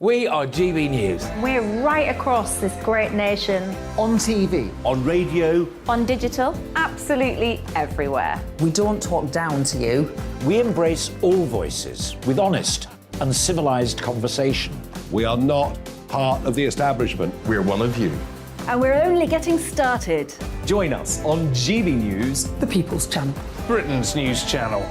We are GB News. We're right across this great nation. On TV. On radio. On digital. Absolutely everywhere. We don't talk down to you. We embrace all voices with honest and civilised conversation. We are not part of the establishment. We're one of you. And we're only getting started. Join us on GB News, The People's Channel. Britain's news channel.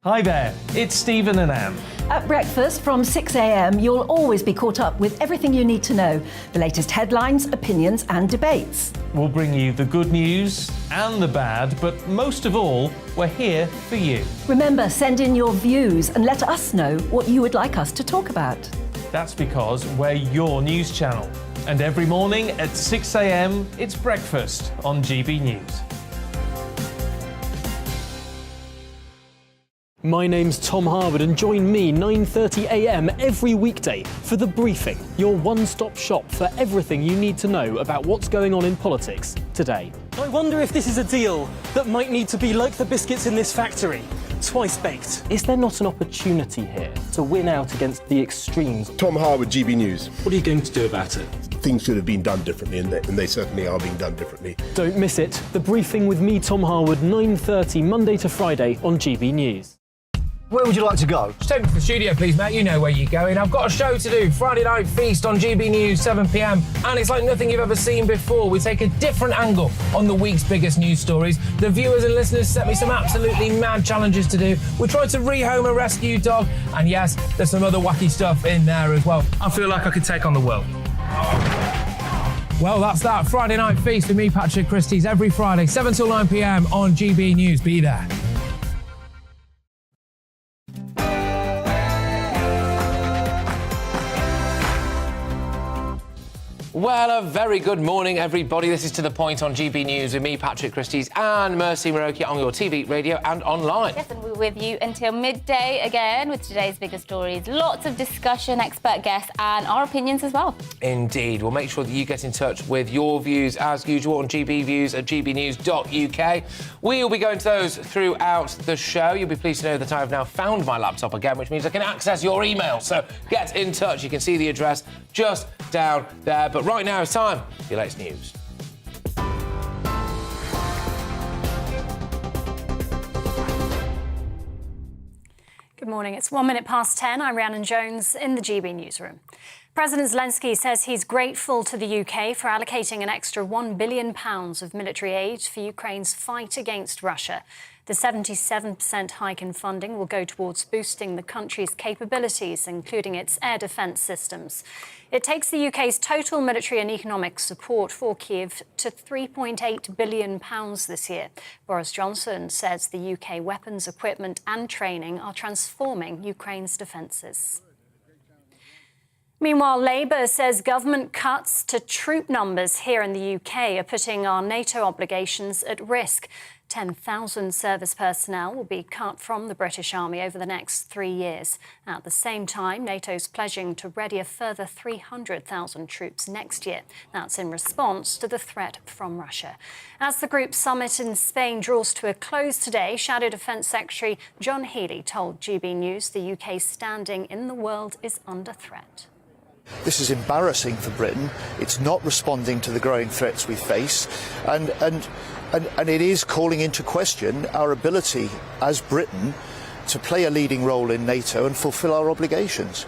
Hi there, it's Stephen and Anne. At breakfast from 6 a.m, you'll always be caught up with everything you need to know, the latest headlines, opinions and debates. We'll bring you the good news and the bad, but most of all, we're here for you. Remember, send in your views and let us know what you would like us to talk about. That's because we're your news channel. And every morning at 6 a.m, it's breakfast on GB News. My name's Tom Harwood and join me 9:30 a.m. every weekday for The Briefing, your one-stop shop for everything you need to know about what's going on in politics today. I wonder if this is a deal that might need to be like the biscuits in this factory, twice baked. Is there not an opportunity here to win out against the extremes? Tom Harwood, GB News. What are you going to do about it? Things should have been done differently, and they certainly are being done differently. Don't miss it. The Briefing with me, Tom Harwood, 9:30 Monday to Friday on GB News. Where would you like to go? Just take me to the studio, please, mate. You know where you're going. I've got a show to do. Friday Night Feast on GB News, 7 p.m. And it's like nothing you've ever seen before. We take a different angle on the week's biggest news stories. The viewers and listeners set me some absolutely mad challenges to do. We tried to rehome a rescue dog. And yes, there's some other wacky stuff in there as well. I feel like I could take on the world. Well, that's that. Friday Night Feast with me, Patrick Christie's, every Friday, 7 till 9 p.m. on GB News. Be there. Well, a very good morning, everybody. This is To The Point on GB News with me, Patrick Christie's, and Mercy Maroki on your TV, radio and online. Yes, and we're with you until midday again with today's biggest stories. Lots of discussion, expert guests and our opinions as well. Indeed. We'll make sure that you get in touch with your views, as usual, on gbviews@gbnews.uk. We'll be going to those throughout the show. You'll be pleased to know that I have now found my laptop again, which means I can access your email. So get in touch. You can see the address just down there. But right now it's time for your latest news. Good morning. It's 1 minute past 10. I'm Rhiannon Jones in the GB newsroom. President Zelensky says he's grateful to the UK for allocating an extra £1 billion of military aid for Ukraine's fight against Russia. The 77% hike in funding will go towards boosting the country's capabilities, including its air defence systems. It takes the UK's total military and economic support for Kyiv to £3.8 billion this year. Boris Johnson says the UK weapons, equipment and training are transforming Ukraine's defences. Meanwhile, Labour says government cuts to troop numbers here in the UK are putting our Nato obligations at risk. 10,000 service personnel will be cut from the British Army over the next 3 years. At the same time, NATO's pledging to ready a further 300,000 troops next year. That's in response to the threat from Russia. As the group summit in Spain draws to a close today, Shadow Defence Secretary John Healey told GB News the UK's standing in the world is under threat. This is embarrassing for Britain. It's not responding to the growing threats we face, and it is calling into question our ability as Britain to play a leading role in NATO and fulfil our obligations.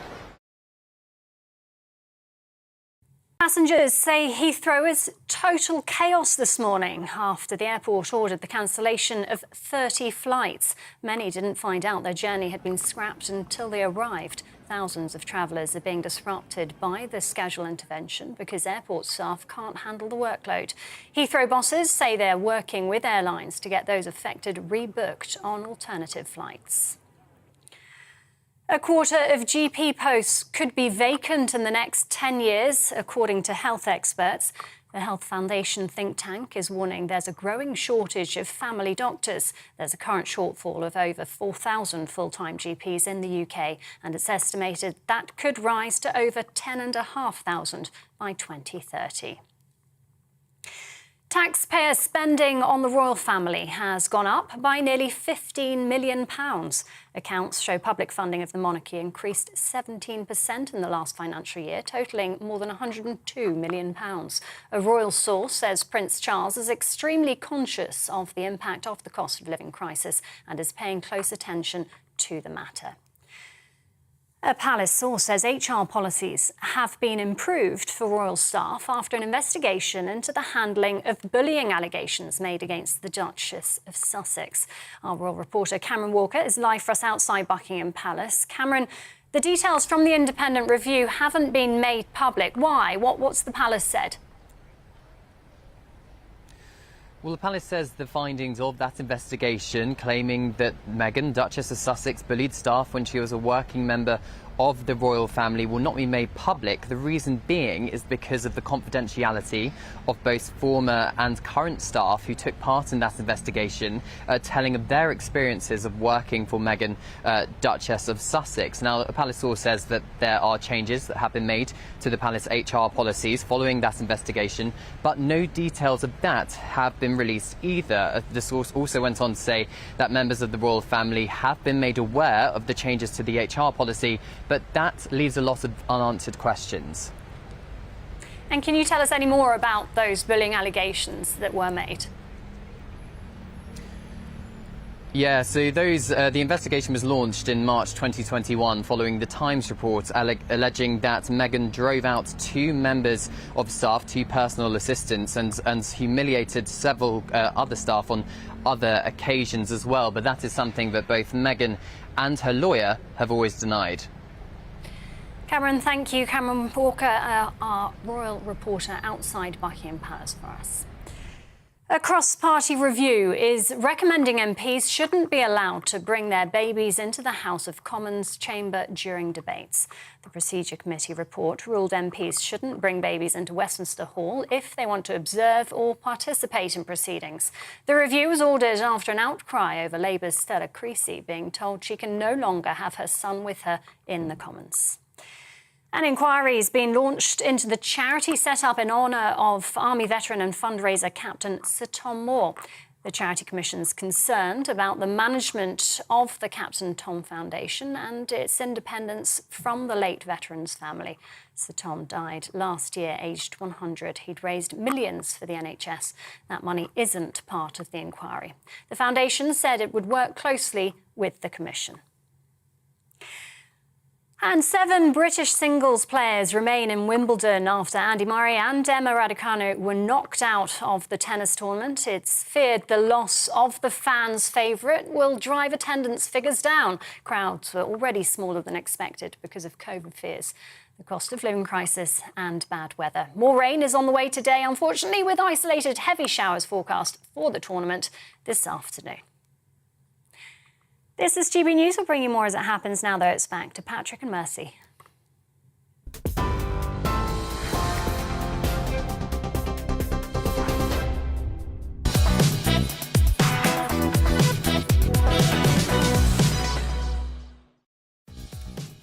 Passengers say Heathrow is total chaos this morning after the airport ordered the cancellation of 30 flights. Many didn't find out their journey had been scrapped until they arrived. Thousands of travellers are being disrupted by the schedule intervention because airport staff can't handle the workload. Heathrow bosses say they're working with airlines to get those affected rebooked on alternative flights. A quarter of GP posts could be vacant in the next 10 years, according to health experts. The Health Foundation think tank is warning there's a growing shortage of family doctors. There's a current shortfall of over 4,000 full-time GPs in the UK, and it's estimated that could rise to over 10,500 by 2030. Taxpayer spending on the royal family has gone up by nearly £15 million. Accounts show public funding of the monarchy increased 17% in the last financial year, totalling more than £102 million. A royal source says Prince Charles is extremely conscious of the impact of the cost of living crisis and is paying close attention to the matter. A palace source says HR policies have been improved for royal staff after an investigation into the handling of bullying allegations made against the Duchess of Sussex. Our royal reporter Cameron Walker is live for us outside Buckingham Palace. Cameron, the details from the independent review haven't been made public. Why? What's the palace said? Well, the palace says the findings of that investigation, claiming that Meghan, Duchess of Sussex, bullied staff when she was a working member of the royal family, will not be made public. The reason being is because of the confidentiality of both former and current staff who took part in that investigation, telling of their experiences of working for Meghan, Duchess of Sussex. Now, the palace source says that there are changes that have been made to the palace HR policies following that investigation, but no details of that have been released either. The source also went on to say that members of the royal family have been made aware of the changes to the HR policy, but that leaves a lot of unanswered questions. And can you tell us any more about those bullying allegations that were made? Yeah, so the investigation was launched in March 2021 following the Times report alleging that Meghan drove out two members of staff, two personal assistants, and humiliated several other staff on other occasions as well. But that is something that both Meghan and her lawyer have always denied. Cameron, thank you. Cameron Walker, our royal reporter outside Buckingham Palace for us. A cross-party review is recommending MPs shouldn't be allowed to bring their babies into the House of Commons chamber during debates. The Procedure Committee report ruled MPs shouldn't bring babies into Westminster Hall if they want to observe or participate in proceedings. The review was ordered after an outcry over Labour's Stella Creasy being told she can no longer have her son with her in the Commons. An inquiry has been launched into the charity set up in honour of Army veteran and fundraiser Captain Sir Tom Moore. The Charity Commission's concerned about the management of the Captain Tom Foundation and its independence from the late veteran's family. Sir Tom died last year, aged 100. He'd raised millions for the NHS. That money isn't part of the inquiry. The foundation said it would work closely with the Commission. And 7 British singles players remain in Wimbledon after Andy Murray and Emma Raducanu were knocked out of the tennis tournament. It's feared the loss of the fans' favourite will drive attendance figures down. Crowds were already smaller than expected because of COVID fears, the cost of living crisis and bad weather. More rain is on the way today, unfortunately, with isolated heavy showers forecast for the tournament this afternoon. This is GB News. We'll bring you more as it happens now, though it's back to Patrick and Mercy.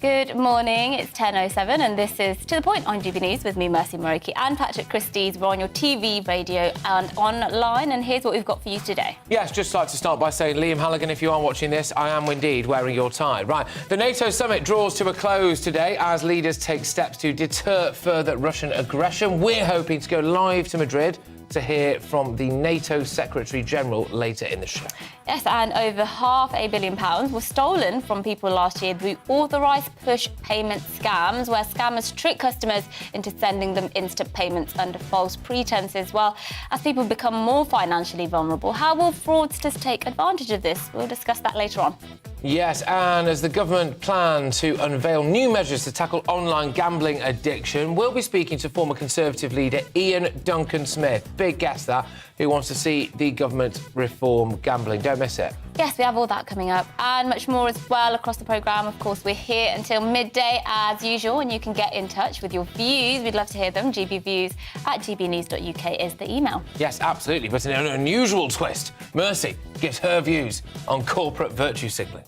Good morning, it's 10:07 and this is To The Point on GB News with me, Mercy Moroki, and Patrick Christie's. We're on your TV, radio and online, and here's what we've got for you today. Yes, just like to start by saying, Liam Halligan, if you are watching this, I am indeed wearing your tie. Right, the NATO summit draws to a close today as leaders take steps to deter further Russian aggression. We're hoping to go live to Madrid to hear from the NATO Secretary-General later in the show. Yes, and over £500 million was stolen from people last year through authorised push payment scams, where scammers trick customers into sending them instant payments under false pretences. Well, as people become more financially vulnerable, how will fraudsters take advantage of this? We'll discuss that later on. Yes, and as the government plan to unveil new measures to tackle online gambling addiction, we'll be speaking to former Conservative leader Ian Duncan Smith, big guest that, who wants to see the government reform gambling. Don't miss it. Yes, we have all that coming up and much more as well across the programme. Of course, we're here until midday as usual, and you can get in touch with your views. We'd love to hear them. gbviews@gbnews.uk is the email. Yes, absolutely, but in an unusual twist, Mercy gives her views on corporate virtue signalling.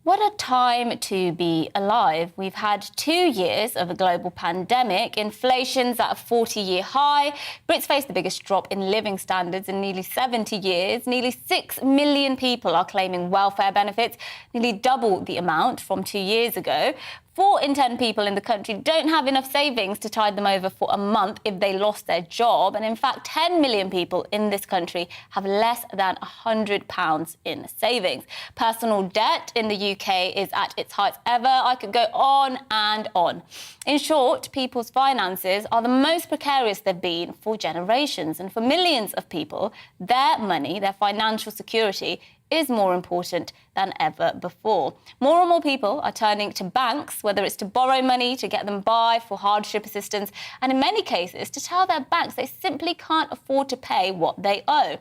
What a time to be alive. We've had 2 years of a global pandemic. Inflation's at a 40-year high. Brits face the biggest drop in living standards in nearly 70 years. Nearly 6 million people are claiming welfare benefits, nearly double the amount from 2 years ago. 4 in 10 people in the country don't have enough savings to tide them over for a month if they lost their job. And in fact, 10 million people in this country have less than £100 in savings. Personal debt in the UK is at its heights ever. I could go on and on. In short, people's finances are the most precarious they've been for generations. And for millions of people, their money, their financial security, is more important than ever before. More and more people are turning to banks, whether it's to borrow money, to get them by, for hardship assistance, and in many cases to tell their banks they simply can't afford to pay what they owe.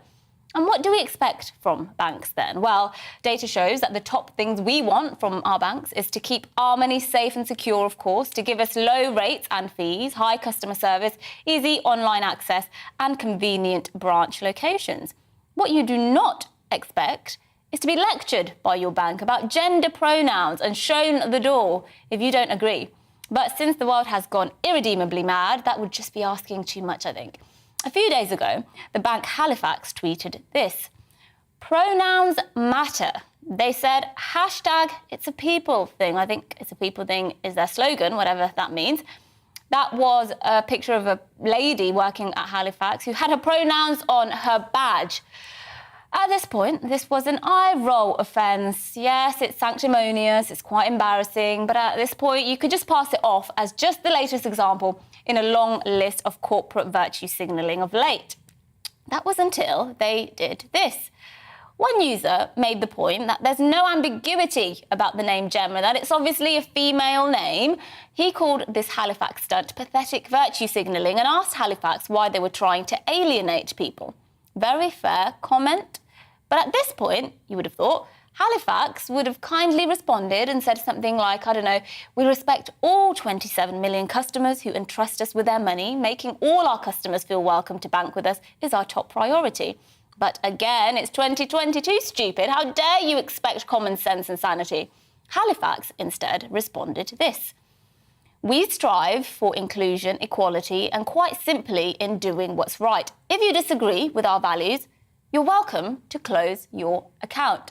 And what do we expect from banks then? Well, data shows that the top things we want from our banks is to keep our money safe and secure, of course, to give us low rates and fees, high customer service, easy online access, and convenient branch locations. What you do not expect is to be lectured by your bank about gender pronouns and shown the door if you don't agree. But since the world has gone irredeemably mad, that would just be asking too much, I think. A few days ago, the bank Halifax tweeted this: "Pronouns matter." They said, hashtag it's a people thing. I think it's a people thing is their slogan, whatever that means. That was a picture of a lady working at Halifax who had her pronouns on her badge. At this point, this was an eye-roll offence. Yes, it's sanctimonious, it's quite embarrassing, but at this point, you could just pass it off as just the latest example in a long list of corporate virtue signalling of late. That was until they did this. One user made the point that there's no ambiguity about the name Gemma, that it's obviously a female name. He called this Halifax stunt pathetic virtue signalling and asked Halifax why they were trying to alienate people. Very fair comment. But at this point, you would have thought, Halifax would have kindly responded and said something like, I don't know, we respect all 27 million customers who entrust us with their money. Making all our customers feel welcome to bank with us is our top priority. But again, it's 2022, stupid. How dare you expect common sense and sanity? Halifax instead responded this: "We strive for inclusion, equality, and quite simply in doing what's right. If you disagree with our values, you're welcome to close your account."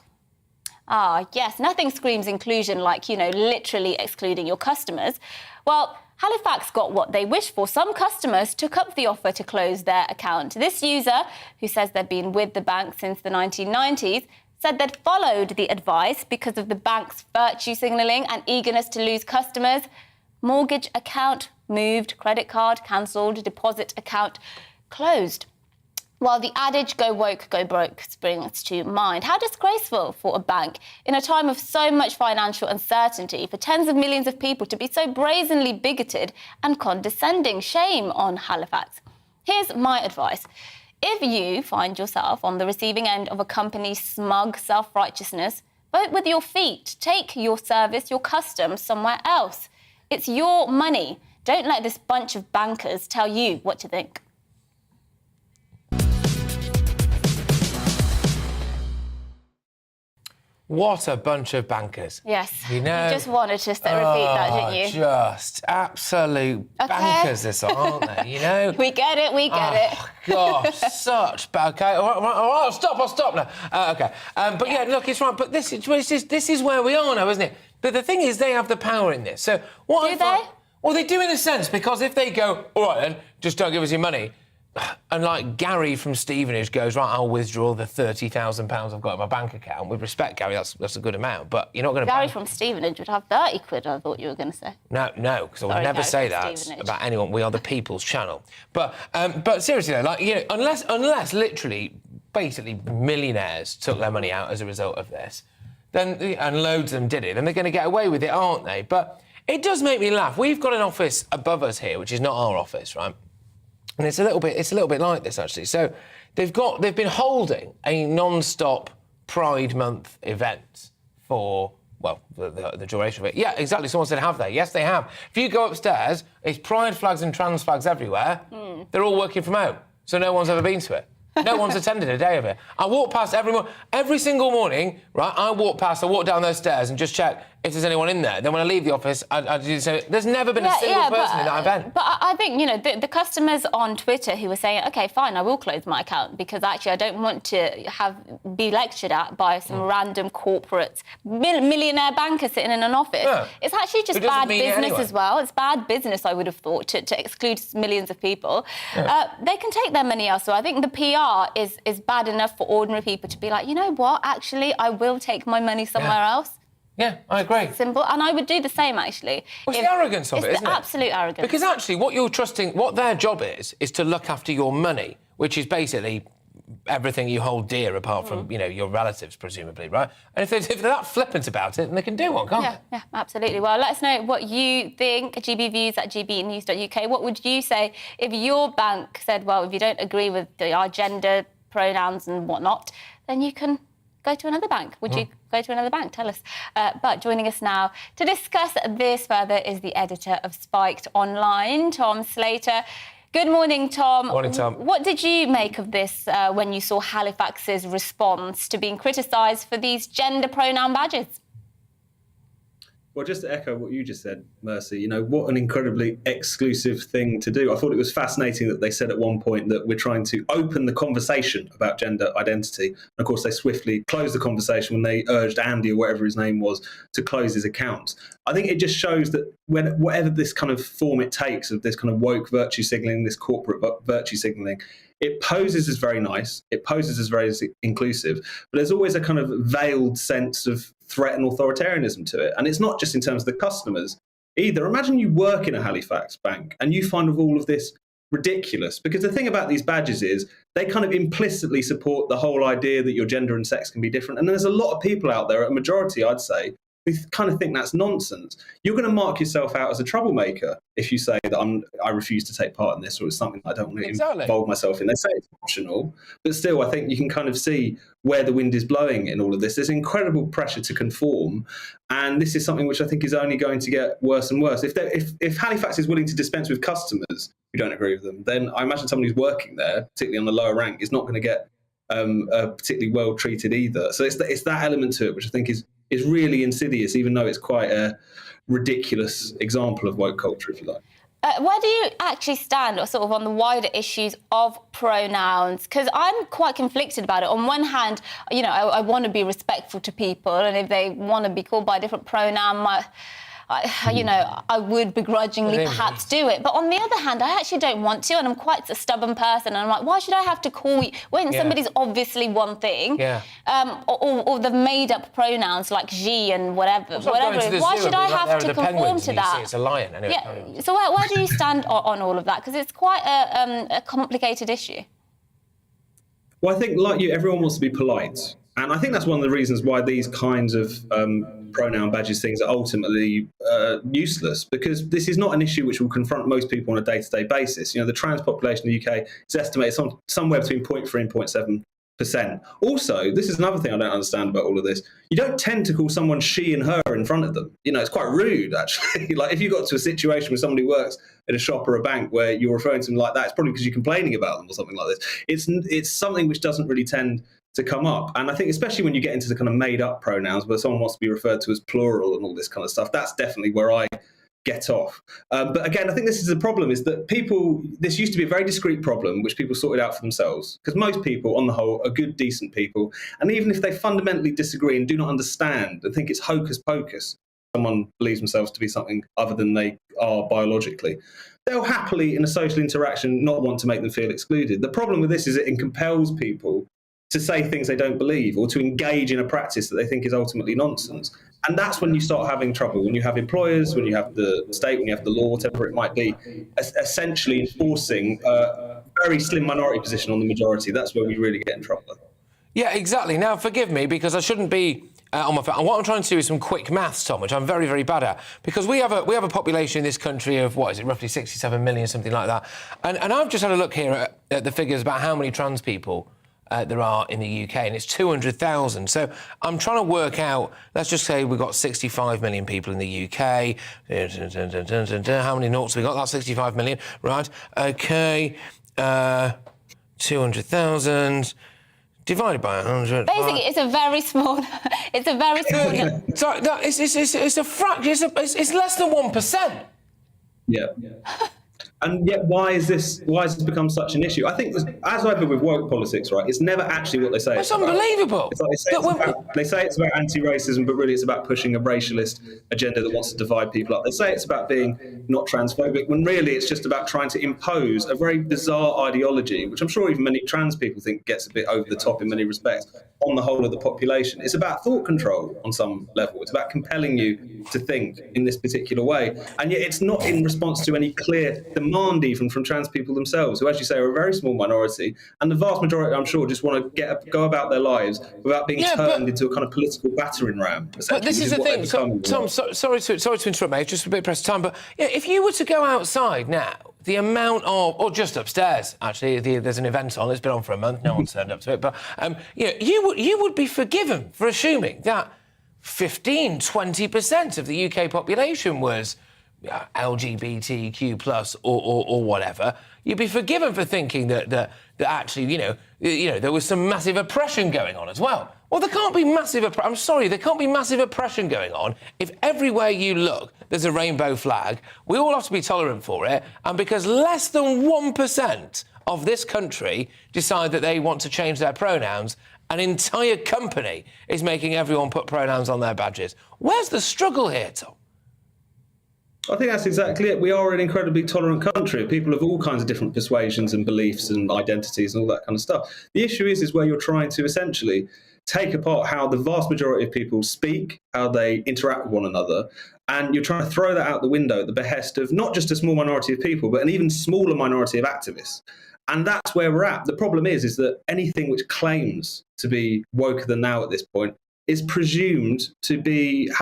Ah, yes, nothing screams inclusion like, literally excluding your customers. Well, Halifax got what they wished for. Some customers took up the offer to close their account. This user, who says they've been with the bank since the 1990s, said they'd followed the advice because of the bank's virtue signalling and eagerness to lose customers. Mortgage account moved, credit card cancelled, deposit account closed. While the adage, go woke, go broke, springs to mind. How disgraceful for a bank in a time of so much financial uncertainty for tens of millions of people to be so brazenly bigoted and condescending. Shame on Halifax. Here's my advice. If you find yourself on the receiving end of a company's smug self-righteousness, vote with your feet. Take your service, your customs somewhere else. It's your money. Don't let this bunch of bankers tell you what to think. What a bunch of bankers. Yes. You just wanted to repeat that, didn't you? Just absolute bankers, this are, aren't they? We get it, we get it. Gosh, such bad. Okay, all right, I'll stop now. Okay. But yeah, look, it's right. But this is where we are now, isn't it? But the thing is, they have the power in this. So what do they? Well, they do in a sense, because if they go, all right then, just don't give us your money. And like Gary from Stevenage goes, right, I'll withdraw the £30,000 I've got in my bank account. With respect, Gary, that's a good amount, but you're not going to... Gary from Stevenage would have 30 quid, I thought you were going to say. No, because I would never say that about anyone. We are the people's channel. But seriously, though, unless literally, basically, millionaires took their money out as a result of this, then and loads of them did it, then they're going to get away with it, aren't they? But it does make me laugh. We've got an office above us here, which is not our office, right? And it's a little bit like this, actually. So they've been holding a non-stop Pride Month event for, well, the duration of it. Yeah, exactly. Someone said, have they? Yes, they have. If you go upstairs, it's pride flags and trans flags everywhere. They're all working from home, so no one's ever been to it. No one's attended a day of it. I walk past every single morning, right? I walk down those stairs and just check if there's anyone in there. Then when I leave the office, I do so. There's never been a single person in that event. But I think, the customers on Twitter who were saying, OK, fine, I will close my account because actually I don't want to be lectured at by some random corporate millionaire banker sitting in an office. Yeah. It's actually just bad business as well. It's bad business, I would have thought, to exclude millions of people. Yeah. They can take their money elsewhere. I think the PR is bad enough for ordinary people to be like, you know what, actually, I will take my money somewhere else. Yeah, I agree. Simple. And I would do the same, actually. Well, it's the arrogance of it, isn't it? It's the absolute arrogance. Because actually, what their job is to look after your money, which is basically everything you hold dear apart from, your relatives, presumably, right? And if they're that flippant about it, then they can do one, can't they? Yeah, absolutely. Well, let us know what you think. gbviews@gbnews.uk. What would you say if your bank said, well, if you don't agree with our gender pronouns and whatnot, then you can go to another bank. Would you go to another bank? Tell us. But joining us now to discuss this further is the editor of Spiked Online, Tom Slater. Good morning, Tom. Morning, Tom. What did you make of this when you saw Halifax's response to being criticised for these gender pronoun badges? Well, just to echo what you just said, Mercy, what an incredibly exclusive thing to do. I thought it was fascinating that they said at one point that we're trying to open the conversation about gender identity. And of course, they swiftly closed the conversation when they urged Andy, or whatever his name was, to close his account. I think it just shows that whatever this kind of form it takes of this kind of woke virtue signalling, this corporate virtue signalling, it poses as very nice, it poses as very inclusive, but there's always a kind of veiled sense of threat and authoritarianism to it. And it's not just in terms of the customers either. Imagine you work in a Halifax bank and you find all of this ridiculous, because the thing about these badges is they kind of implicitly support the whole idea that your gender and sex can be different. And there's a lot of people out there, a majority I'd say, who kind of think that's nonsense. You're going to mark yourself out as a troublemaker if you say that I refuse to take part in this, or it's something I don't want to involve myself in. They say it's optional, but still, I think you can kind of see where the wind is blowing in all of this. There's incredible pressure to conform, and this is something which I think is only going to get worse and worse. If Halifax is willing to dispense with customers who don't agree with them, then I imagine someone who's working there, particularly on the lower rank, is not going to get particularly well treated either. So it's that element to it which I think is really insidious, even though it's quite a ridiculous example of woke culture, if you like. Where do you actually stand sort of on the wider issues of pronouns? Because I'm quite conflicted about it. On one hand, I want to be respectful to people, and if they want to be called by a different pronoun, I would begrudgingly perhaps do it. But on the other hand, I actually don't want to, and I'm quite a stubborn person, and I'm like, why should I have to call you when somebody's obviously one thing? Yeah. Or the made-up pronouns like she and whatever. Why should I have to conform to that? It's a lion, anyway. Yeah. So where do you stand on all of that? Because it's quite a complicated issue. Well, I think, like you, everyone wants to be polite. And I think that's one of the reasons why these kinds of pronoun badges things are ultimately useless, because this is not an issue which will confront most people on a day-to-day basis. The trans population in the UK is estimated somewhere between 0.3 and 0.7%. Also, this is another thing I don't understand about all of this. You don't tend to call someone she and her in front of them. It's quite rude, actually. Like, if you got to a situation with somebody who works at a shop or a bank where you're referring to them like that, it's probably because you're complaining about them or something like this. It's something which doesn't really tend to come up. And I think especially when you get into the kind of made-up pronouns where someone wants to be referred to as plural and all this kind of stuff, that's definitely where I get off. But again, I think this is the problem, is that this used to be a very discrete problem which people sorted out for themselves, because most people, on the whole, are good, decent people. And even if they fundamentally disagree and do not understand and think it's hocus pocus, someone believes themselves to be something other than they are biologically, they'll happily, in a social interaction, not want to make them feel excluded. The problem with this is it compels people to say things they don't believe, or to engage in a practice that they think is ultimately nonsense. And that's when you start having trouble, when you have employers, when you have the state, when you have the law, whatever it might be, essentially enforcing a very slim minority position on the majority. That's where we really get in trouble. Yeah, exactly. Now, forgive me, because I shouldn't be on my phone. And what I'm trying to do is some quick maths, Tom, which I'm very, very bad at, because we have a population in this country of, roughly 67 million, something like that. And I've just had a look here at the figures about how many trans people there are in the UK, and it's 200,000. So I'm trying to work out, let's just say we've got 65 million people in the UK. How many noughts have we got? That's 65 million, right? OK. 200,000 divided by 100. Basically, it's a very small. It's a very small. Sorry, no, it's a fraction. It's less than 1%. Yeah. And yet, why has this become such an issue? I think, as ever with woke politics, right, it's never actually what they say. It's unbelievable. It's like they say it's about anti-racism, but really it's about pushing a racialist agenda that wants to divide people up. They say it's about being not transphobic, when really it's just about trying to impose a very bizarre ideology, which I'm sure even many trans people think gets a bit over the top in many respects, on the whole of the population. It's about thought control on some level. It's about compelling you to think in this particular way. And yet it's not in response to any clear demand even from trans people themselves, who, as you say, are a very small minority. And the vast majority, I'm sure, just want to go about their lives without being turned into a kind of political battering ram. But this is the thing, Tom, sorry to interrupt, mate, just a bit pressed time, but if you were to go outside now, the amount of, or just upstairs, actually, there's an event on, it's been on for a month, no one's turned up to it, but you would be forgiven for assuming that 15-20% of the UK population was LGBTQ plus or whatever. You'd be forgiven for thinking that actually, there was some massive oppression going on as well. Well, there can't be massive there can't be massive oppression going on if everywhere you look there's a rainbow flag. We all have to be tolerant for it, and because less than 1% of this country decide that they want to change their pronouns, an entire company is making everyone put pronouns on their badges. Where's the struggle here, Tom? I think that's exactly it. We are an incredibly tolerant country of people of all kinds of different persuasions and beliefs and identities and all that kind of stuff. The issue is where you're trying to essentially take apart how the vast majority of people speak, how they interact with one another, and you're trying to throw that out the window at the behest of not just a small minority of people, but an even smaller minority of activists. And that's where we're at. The problem is that anything which claims to be woker than now at this point is presumed to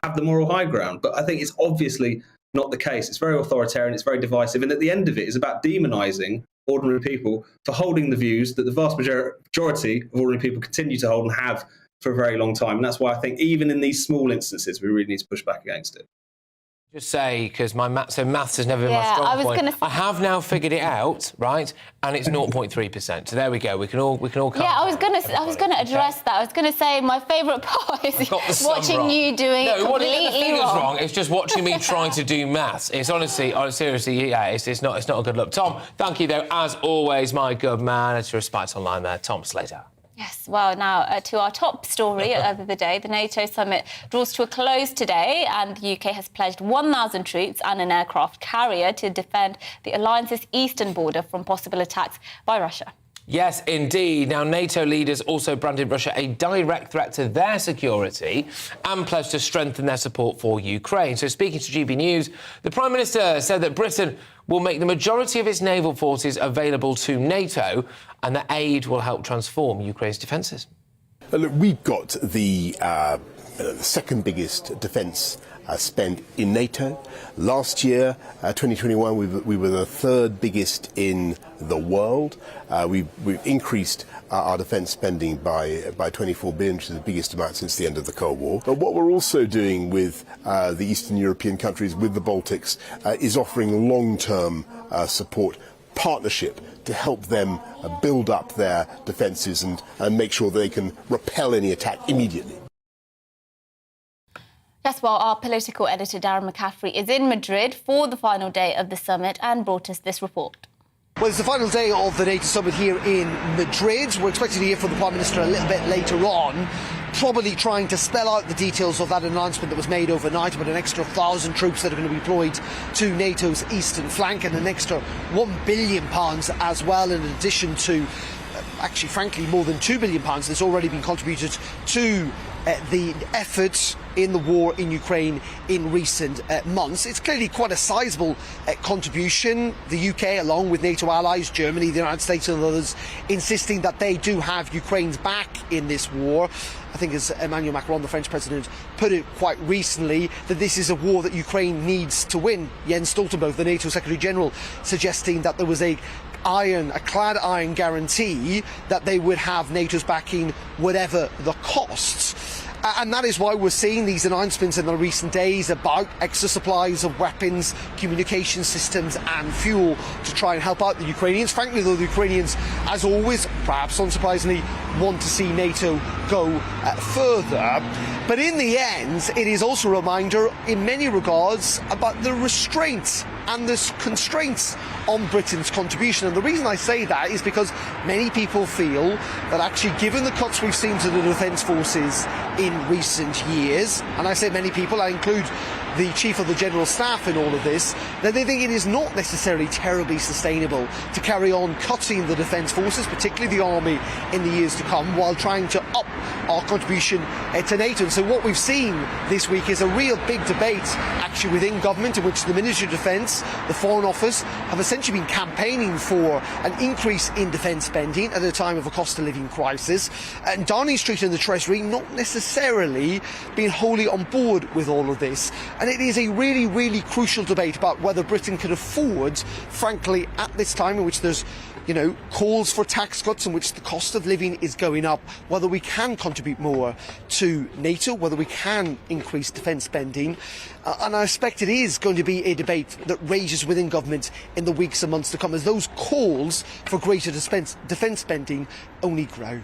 have the moral high ground. But I think it's obviously not the case. It's very authoritarian, it's very divisive, and at the end of it is about demonising ordinary people for holding the views that the vast majority of ordinary people continue to hold and have for a very long time. And that's why I think even in these small instances, we really need to push back against it. Just say, because maths has never been my strong point. I have now figured it out, right? And it's 0.3%. So there we go. We can all come. Yeah, I was gonna address that. I was gonna say my favourite part is watching you doing it completely wrong. It's just watching me trying to do maths. It's seriously, yeah, it's not a good look. Tom, thank you though, as always, my good man. It's your Respite Online there, Tom Slater. Yes, well, now to our top story of the day. The NATO summit draws to a close today, and the UK has pledged 1,000 troops and an aircraft carrier to defend the alliance's eastern border from possible attacks by Russia. Yes, indeed. Now, NATO leaders also branded Russia a direct threat to their security and pledged to strengthen their support for Ukraine. So, speaking to GB News, the Prime Minister said that Britain will make the majority of its naval forces available to NATO and that aid will help transform Ukraine's defences. Look, we've got the second biggest defence spend in NATO. Last year, 2021, we were the third biggest in the world. We've increased our defence spending by 24 billion, which is the biggest amount since the end of the Cold War. But what we're also doing with the Eastern European countries, with the Baltics, is offering long-term support, partnership, to help them build up their defences and make sure they can repel any attack immediately. Yes, well, our political editor, Darren McCaffrey, is in Madrid for the final day of the summit and brought us this report. Well, it's the final day of the NATO summit here in Madrid. We're expecting to hear from the Prime Minister a little bit later on, probably trying to spell out the details of that announcement that was made overnight about an extra 1,000 troops that are going to be deployed to NATO's eastern flank and an extra £1 billion as well, in addition to, actually, frankly, more than £2 billion that's already been contributed to the efforts in the war in Ukraine in recent months. It's clearly quite a sizable contribution. The UK, along with NATO allies, Germany, the United States and others, insisting that they do have Ukraine's back in this war. I think, as Emmanuel Macron, the French president, put it quite recently, that this is a war that Ukraine needs to win. Jens Stoltenberg, the NATO Secretary General, suggesting that there was a clad iron guarantee that they would have NATO's backing whatever the costs. And that is why we're seeing these announcements in the recent days about extra supplies of weapons, communication systems and fuel to try and help out the Ukrainians. Frankly, though, the Ukrainians, as always, perhaps unsurprisingly, want to see NATO go further. But in the end, it is also a reminder, in many regards, about the restraints and the constraints on Britain's contribution. And the reason I say that is because many people feel that actually, given the cuts we've seen to the defence forces in recent years, and I say many people, I include the Chief of the General Staff in all of this, that they think it is not necessarily terribly sustainable to carry on cutting the defence forces, particularly the army, in the years to come, while trying to up our contribution to NATO. And so what we've seen this week is a real big debate, actually, within government, in which the Ministry of Defence, the Foreign Office, have essentially been campaigning for an increase in defence spending at a time of a cost of living crisis. And Downing Street and the Treasury not necessarily being wholly on board with all of this. And it is a really, really crucial debate about whether Britain can afford, frankly, at this time in which there's, calls for tax cuts, in which the cost of living is going up, whether we can contribute more to NATO, whether we can increase defence spending. And I expect it is going to be a debate that rages within government in the weeks and months to come, as those calls for greater defence spending only grow.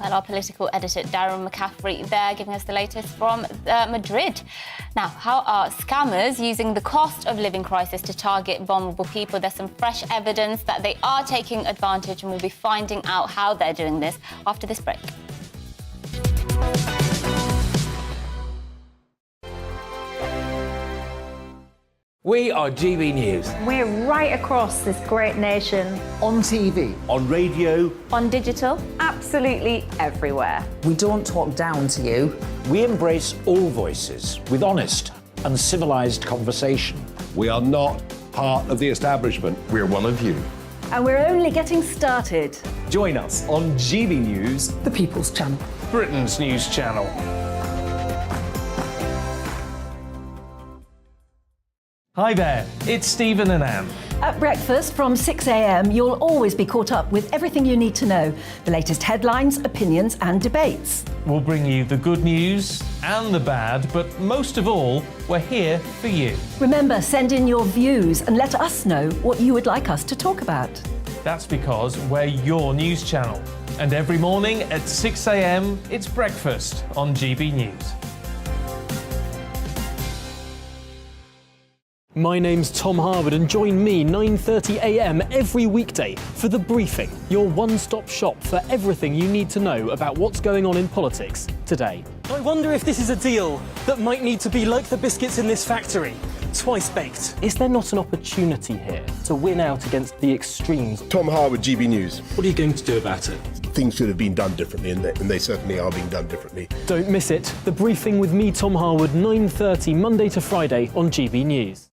Well, our political editor, Darren McCaffrey, there giving us the latest from Madrid. Now, how are scammers using the cost of living crisis to target vulnerable people? There's some fresh evidence that they are taking advantage, and we'll be finding out how they're doing this after this break. We are GB News. We're right across this great nation. On TV. On radio. On digital. Absolutely everywhere. We don't talk down to you. We embrace all voices with honest and civilised conversation. We are not part of the establishment. We're one of you. And we're only getting started. Join us on GB News, The People's Channel. Britain's news channel. Hi there, it's Stephen and Anne. At breakfast from 6 a.m, you'll always be caught up with everything you need to know, the latest headlines, opinions and debates. We'll bring you the good news and the bad, but most of all, we're here for you. Remember, send in your views and let us know what you would like us to talk about. That's because we're your news channel. And every morning at 6 a.m, it's breakfast on GB News. My name's Tom Harwood, and join me 9:30 a.m. every weekday for The Briefing, your one-stop shop for everything you need to know about what's going on in politics today. I wonder if this is a deal that might need to be like the biscuits in this factory, twice baked. Is there not an opportunity here to win out against the extremes? Tom Harwood, GB News. What are you going to do about it? Things should have been done differently, and they certainly are being done differently. Don't miss it. The Briefing with me, Tom Harwood, 9:30 Monday to Friday on GB News.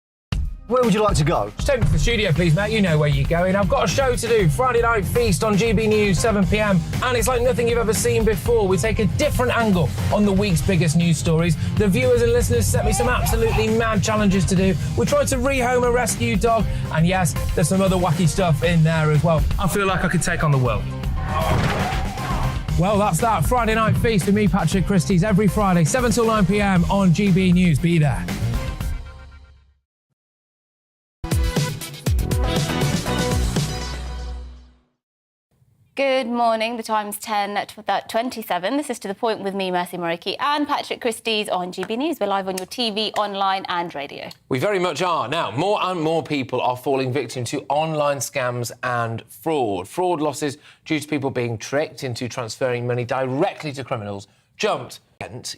Where would you like to go? Just take me to the studio, please, mate. You know where you're going. I've got a show to do. Friday Night Feast on GB News, 7 p.m. And it's like nothing you've ever seen before. We take a different angle on the week's biggest news stories. The viewers and listeners set me some absolutely mad challenges to do. We tried to rehome a rescue dog. And yes, there's some other wacky stuff in there as well. I feel like I could take on the world. Well, that's that. Friday Night Feast with me, Patrick Christie's, every Friday, 7 till 9 p.m. on GB News. Be there. Good morning. The time's 10:27. This is To The Point with me, Mercy Moroki, and Patrick Christie's on GB News. We're live on your TV, online and radio. We very much are. Now, more and more people are falling victim to online scams and fraud. Fraud losses due to people being tricked into transferring money directly to criminals jumped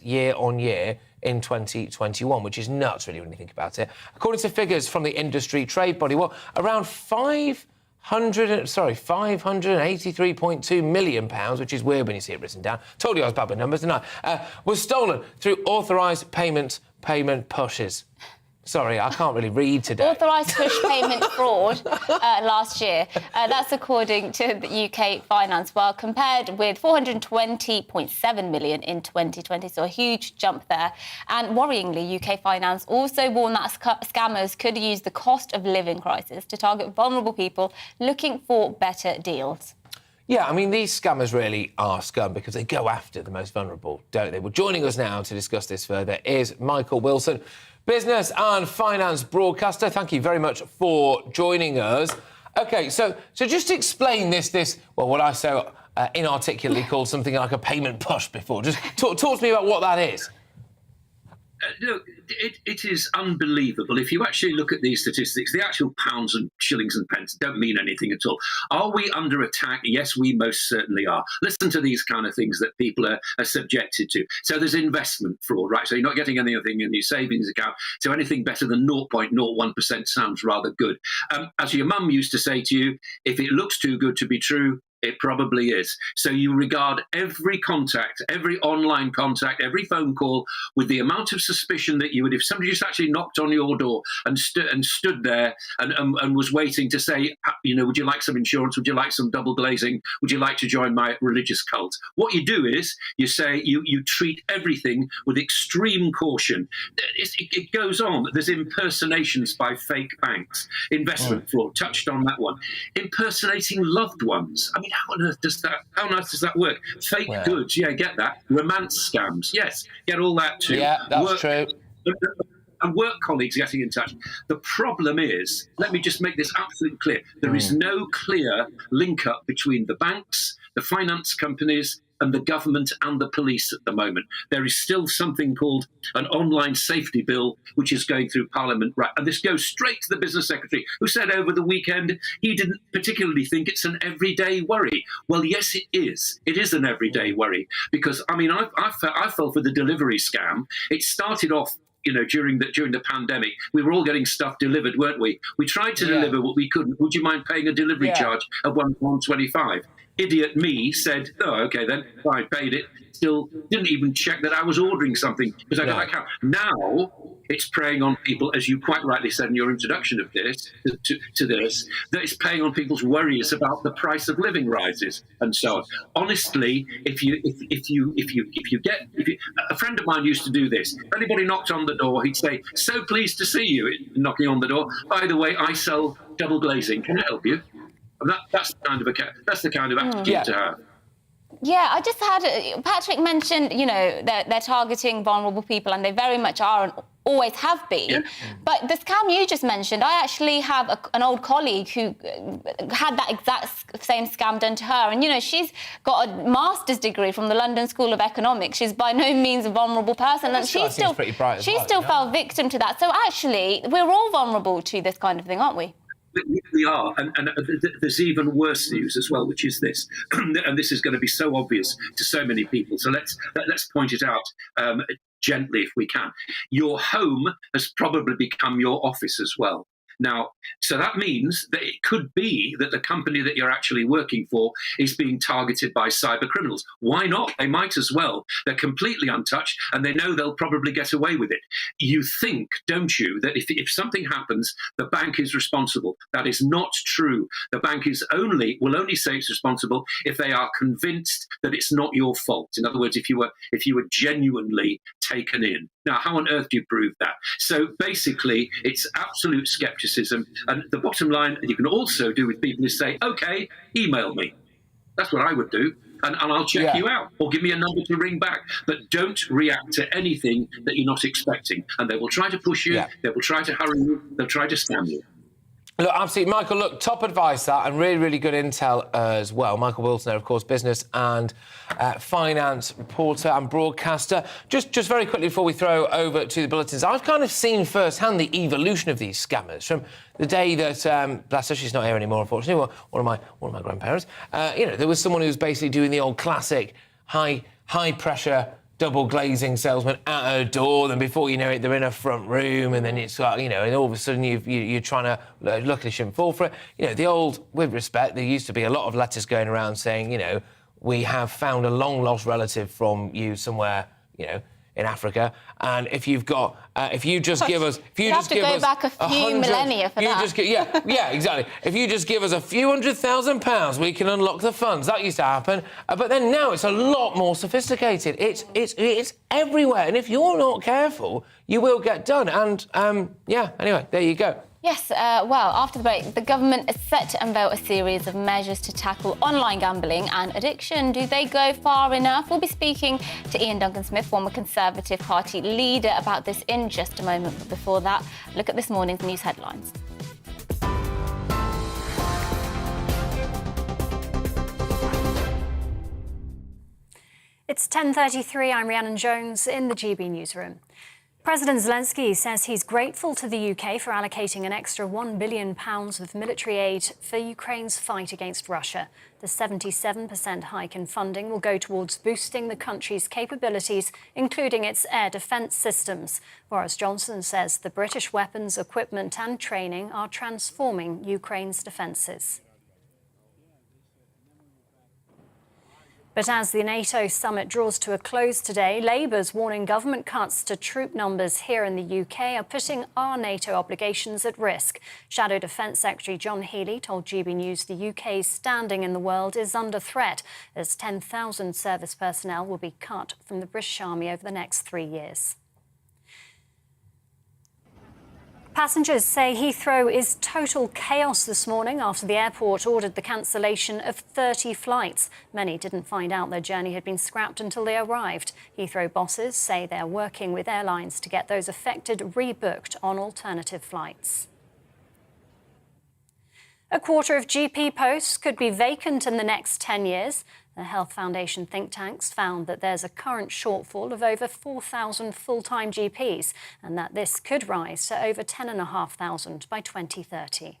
year on year in 2021, which is nuts, really, when you think about it. According to figures from the industry trade body, around 583.2 million pounds, which is weird when you see it written down. Told you I was bad with numbers, didn't I? Was stolen through authorised payment pushes. Sorry, I can't really read today. Authorised push payment fraud last year. That's according to the UK Finance, well, compared with 420.7 million in 2020, so a huge jump there. And worryingly, UK Finance also warned that scammers could use the cost of living crisis to target vulnerable people looking for better deals. Yeah, I mean, these scammers really are scum because they go after the most vulnerable, don't they? Well, joining us now to discuss this further is Michael Wilson, business and finance broadcaster. Thank you very much for joining us. OK, so just explain this what I so inarticulately called something like a payment push before. Just talk to me about what that is. Look, it is unbelievable. If you actually look at these statistics, the actual pounds and shillings and pence don't mean anything at all. Are we under attack? Yes, we most certainly are. Listen to these kind of things that people are subjected to. So there's investment fraud, right? So you're not getting anything in your savings account. So anything better than 0.01% sounds rather good. As your mum used to say to you, if it looks too good to be true, it probably is. So you regard every contact, every online contact, every phone call with the amount of suspicion that you would if somebody just actually knocked on your door and stood there and was waiting to say, would you like some insurance? Would you like some double glazing? Would you like to join my religious cult? What you do is you say you treat everything with extreme caution. It goes on. There's impersonations by fake banks, investment fraud, touched on that one. Impersonating loved ones. I mean, how on earth does that work? Fake goods, yeah, get that. Romance scams, yes, get all that too. Yeah, that's true. And work colleagues getting in touch. The problem is, let me just make this absolutely clear, there is no clear link up between the banks, the finance companies, and the government and the police at the moment. There is still something called an online safety bill, which is going through Parliament. Right, and this goes straight to the business secretary, who said over the weekend he didn't particularly think it's an everyday worry. Well, yes, it is. It is an everyday worry because, I mean, I fell for the delivery scam. It started off during the pandemic. We were all getting stuff delivered, weren't we? We tried to deliver what we couldn't. Would you mind paying a delivery charge of £1.25? Idiot me said, oh, OK, then I paid it. Still didn't even check that I was ordering something because I got that account. Now it's preying on people, as you quite rightly said in your introduction of this, to this, that it's preying on people's worries about the price of living rises and so on. Honestly, if a friend of mine used to do this. If anybody knocked on the door, he'd say, "So pleased to see you," knocking on the door. By the way, I sell double glazing. Can I help you? And that's the kind of attitude to have. Yeah, I just had Patrick mentioned, they're targeting vulnerable people, and they very much are and always have been. Yeah. But the scam you just mentioned, I actually have an old colleague who had that exact same scam done to her, and she's got a master's degree from the London School of Economics. She's by no means a vulnerable person, and she still fell victim to that. So actually, we're all vulnerable to this kind of thing, aren't we? We are, and there's even worse news as well, which is this, and this is going to be so obvious to so many people. So let's point it out gently if we can. Your home has probably become your office as well. Now, so that means that it could be that the company that you're actually working for is being targeted by cyber criminals. Why not? They might as well. They're completely untouched and they know they'll probably get away with it. You think, don't you, that if something happens, the bank is responsible. That is not true. The bank will only say it's responsible if they are convinced that it's not your fault. In other words, if you were genuinely taken in. Now, how on earth do you prove that? So basically, it's absolute skepticism. And the bottom line, you can also do with people is say, OK, email me. That's what I would do. And I'll check you out or give me a number to ring back. But don't react to anything that you're not expecting. And they will try to push you. They will try to hurry you. They'll try to scam you. Look, absolutely, Michael, look, top advice that, and really, really good intel as well. Michael Wilson, of course, business and finance reporter and broadcaster. Just very quickly before we throw over to the bulletins, I've kind of seen firsthand the evolution of these scammers from the day that, bless her, she's not here anymore, unfortunately, one of my grandparents. There was someone who was basically doing the old classic high-pressure double glazing salesman at her door, then before you know it, they're in a front room, and then it's like, and all of a sudden you're trying to, luckily shouldn't fall for it. The old, with respect, there used to be a lot of letters going around saying, we have found a long-lost relative from you somewhere, in Africa, and if you've got, if you just give us, you have to go back a few millennia for that. Yeah, exactly. If you just give us a few £100,000, we can unlock the funds. That used to happen, but then now it's a lot more sophisticated. It's everywhere, and if you're not careful, you will get done. And anyway, there you go. Yes, well, after the break, the government is set to unveil a series of measures to tackle online gambling and addiction. Do they go far enough? We'll be speaking to Ian Duncan Smith, former Conservative Party leader, about this in just a moment. But before that, look at this morning's news headlines. It's 10:33. I'm Rhiannon Jones in the GB newsroom. President Zelensky says he's grateful to the UK for allocating an extra £1 billion of military aid for Ukraine's fight against Russia. The 77% hike in funding will go towards boosting the country's capabilities, including its air defence systems. Boris Johnson says the British weapons, equipment and training are transforming Ukraine's defences. But as the NATO summit draws to a close today, Labour's warning government cuts to troop numbers here in the UK are putting our NATO obligations at risk. Shadow Defence Secretary John Healey told GB News the UK's standing in the world is under threat as 10,000 service personnel will be cut from the British Army over the next 3 years. Passengers say Heathrow is total chaos this morning after the airport ordered the cancellation of 30 flights. Many didn't find out their journey had been scrapped until they arrived. Heathrow bosses say they're working with airlines to get those affected rebooked on alternative flights. A quarter of GP posts could be vacant in the next 10 years. The Health Foundation think tanks found that there's a current shortfall of over 4,000 full-time GPs and that this could rise to over 10,500 by 2030.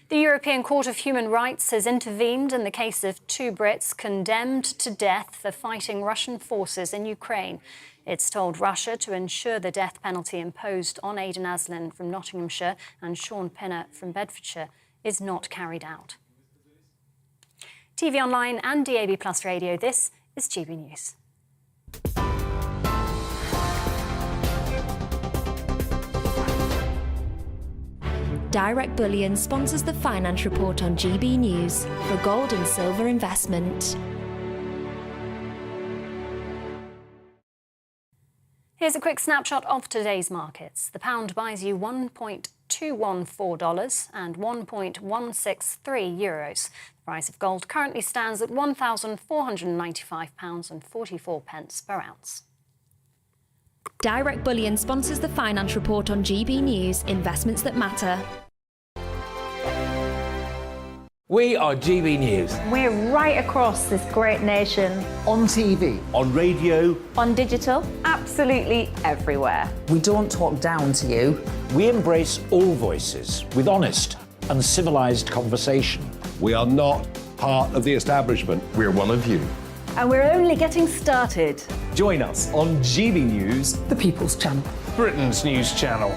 The European Court of Human Rights has intervened in the case of 2 Brits condemned to death for fighting Russian forces in Ukraine. It's told Russia to ensure the death penalty imposed on Aidan Aslin from Nottinghamshire and Sean Pinner from Bedfordshire is not carried out. TV Online and DAB Plus Radio, this is GB News. Direct Bullion sponsors the Finance Report on GB News for gold and silver investment. Here's a quick snapshot of today's markets. The pound buys you $1.214 and 1.163 euros. The price of gold currently stands at £1,495.44 per ounce. Direct Bullion sponsors the Finance Report on GB News, investments that matter. We are GB News. We're right across this great nation. On TV. On radio. On digital. Absolutely everywhere. We don't talk down to you. We embrace all voices with honest and civilised conversation. We are not part of the establishment. We're one of you. And we're only getting started. Join us on GB News, the People's Channel, Britain's news channel.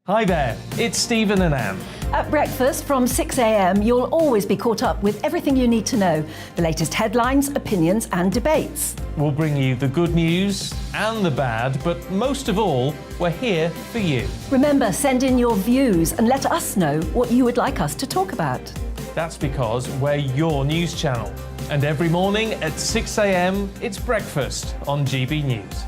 Hi there, it's Stephen and Anne. At breakfast from 6 a.m, you'll always be caught up with everything you need to know, the latest headlines, opinions and debates. We'll bring you the good news and the bad, but most of all, we're here for you. Remember, send in your views and let us know what you would like us to talk about. That's because we're your news channel. And every morning at 6 a.m, it's breakfast on GB News.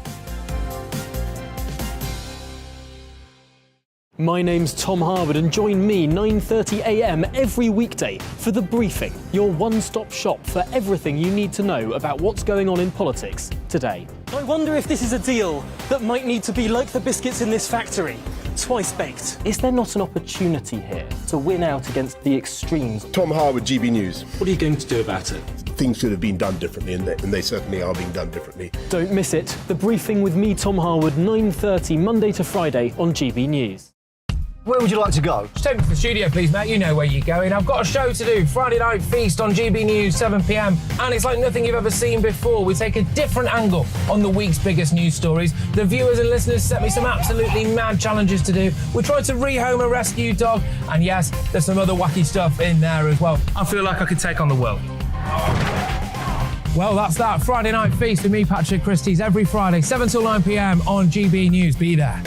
My name's Tom Harwood and join me 9:30 a.m. every weekday for The Briefing, your one-stop shop for everything you need to know about what's going on in politics today. I wonder if this is a deal that might need to be like the biscuits in this factory, twice baked. Is there not an opportunity here to win out against the extremes? Tom Harwood, GB News. What are you going to do about it? Things should have been done differently, and they certainly are being done differently. Don't miss it. The Briefing with me, Tom Harwood, 9:30 Monday to Friday on GB News. Where would you like to go? Just take me to the studio, please, Matt. You know where you're going. I've got a show to do. Friday Night Feast on GB News, 7 p.m. And it's like nothing you've ever seen before. We take a different angle on the week's biggest news stories. The viewers and listeners set me some absolutely mad challenges to do. We tried to rehome a rescue dog. And yes, there's some other wacky stuff in there as well. I feel like I could take on the world. Well, that's that. Friday Night Feast with me, Patrick Christie's, every Friday, 7 till 9 p.m. on GB News. Be there.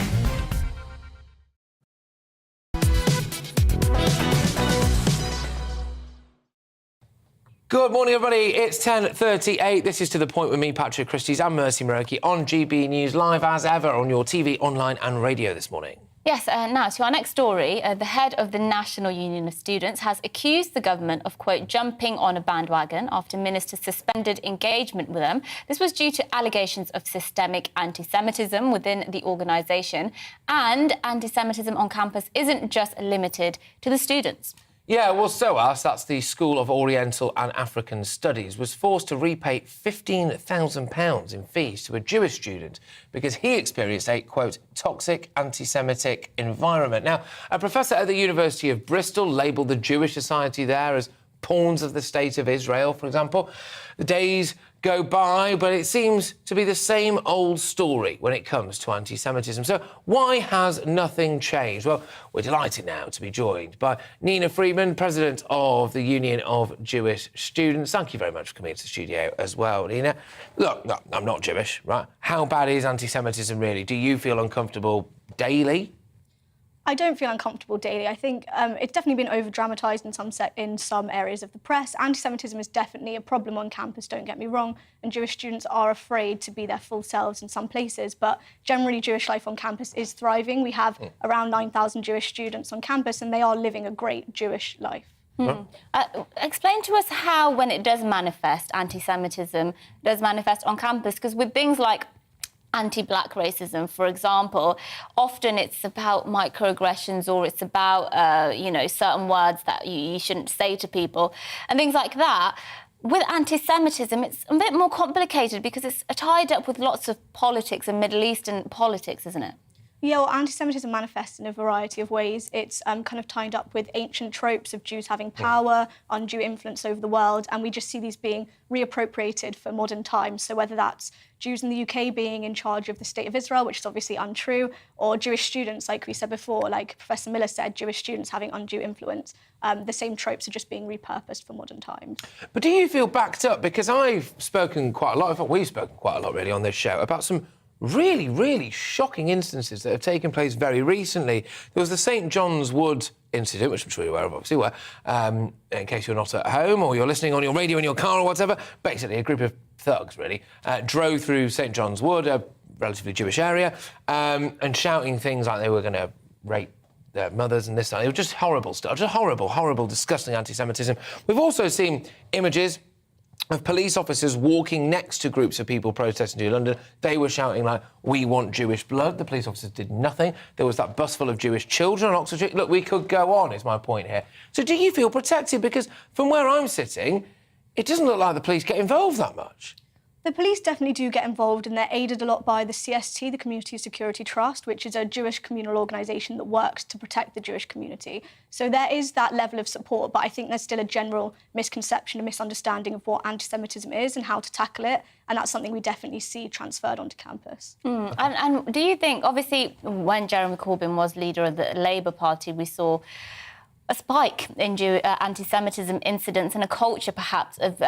Good morning, everybody. It's 10:38. This is To The Point with me, Patrick Christie's and Mercy Muraki on GB News, live as ever on your TV, online and radio this morning. Yes, now to our next story. The head of the National Union of Students has accused the government of, quote, jumping on a bandwagon after ministers suspended engagement with them. This was due to allegations of systemic anti-Semitism within the organisation. And anti-Semitism on campus isn't just limited to the students. Yeah, well, SOAS, that's the School of Oriental and African Studies, was forced to repay £15,000 in fees to a Jewish student because he experienced a, quote, toxic anti-Semitic environment. Now, a professor at the University of Bristol labelled the Jewish society there as pawns of the State of Israel, for example. The days go by, but it seems to be the same old story when it comes to anti-Semitism. So why has nothing changed? Well, we're delighted now to be joined by Nina Freeman, President of the Union of Jewish Students. Thank you very much for coming into the studio as well, Nina. Look, no, I'm not Jewish, right? How bad is anti-Semitism really? Do you feel uncomfortable daily? I don't feel uncomfortable daily. I think it's definitely been over-dramatised in some areas of the press. Anti-Semitism is definitely a problem on campus, don't get me wrong, and Jewish students are afraid to be their full selves in some places, but generally Jewish life on campus is thriving. We have around 9,000 Jewish students on campus and they are living a great Jewish life. Explain to us how, when it does manifest, anti-Semitism does manifest on campus, because with things like anti-black racism, for example, often it's about microaggressions or it's about, you know, certain words that you shouldn't say to people and things like that. With anti-Semitism, it's a bit more complicated because it's tied up with lots of politics and Middle Eastern politics, isn't it? Yeah, well, anti-Semitism manifests in a variety of ways. It's kind of tied up with ancient tropes of Jews having power, undue influence over the world, and we just see these being reappropriated for modern times. So whether that's Jews in the UK being in charge of the State of Israel, which is obviously untrue, or Jewish students, like we said before, like Professor Miller said, Jewish students having undue influence, the same tropes are just being repurposed for modern times. But do you feel backed up? Because I've spoken quite a lot, in fact, we've spoken quite a lot, really, on this show about some really, really shocking instances that have taken place very recently. There was the St John's Wood incident, which I'm sure you're aware of, obviously, where, in case you're not at home or you're listening on your radio in your car or whatever, basically a group of thugs, really, drove through St John's Wood, a relatively Jewish area, and shouting things like they were going to rape their mothers and this and that. It was just horrible stuff, just horrible, horrible, disgusting anti-Semitism. We've also seen images of police officers walking next to groups of people protesting in London. They were shouting, like, we want Jewish blood. The police officers did nothing. There was that bus full of Jewish children on Oxford Street. Look, we could go on, is my point here. So do you feel protected? Because from where I'm sitting, it doesn't look like the police get involved that much. The police definitely do get involved, and they're aided a lot by the CST, the Community Security Trust, which is a Jewish communal organisation that works to protect the Jewish community. So there is that level of support, but I think there's still a general misconception and misunderstanding of what anti-Semitism is and how to tackle it, and that's something we definitely see transferred onto campus. And do you think, obviously, when Jeremy Corbyn was leader of the Labour Party, we saw a spike in anti-Semitism incidents and a culture, perhaps, of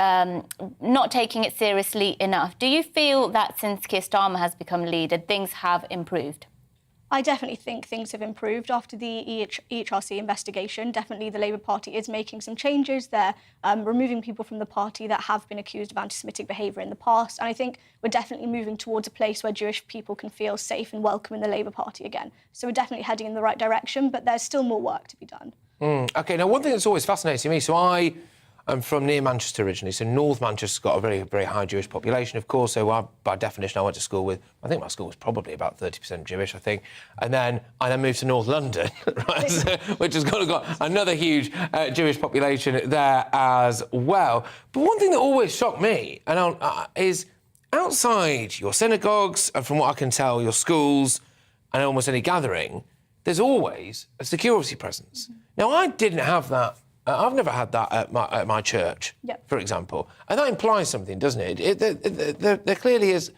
not taking it seriously enough. Do you feel that since Keir Starmer has become leader, things have improved? I definitely think things have improved after the EHRC investigation. Definitely the Labour Party is making some changes. They're removing people from the party that have been accused of anti-Semitic behaviour in the past. And I think we're definitely moving towards a place where Jewish people can feel safe and welcome in the Labour Party again. So we're definitely heading in the right direction, but there's still more work to be done. OK, now, one thing that's always fascinating me, so I am from near Manchester originally, so North Manchester's got a very, very high Jewish population, of course, so by definition I went to school with, I think my school was probably about 30% Jewish, I think, and then I moved to North London, right, so, which has got another huge Jewish population there as well. But one thing that always shocked me is outside your synagogues, and from what I can tell, your schools, and almost any gathering, there's always a security presence. Now, I didn't have that. I've never had that at my church, for example. And that implies something, doesn't it? There clearly is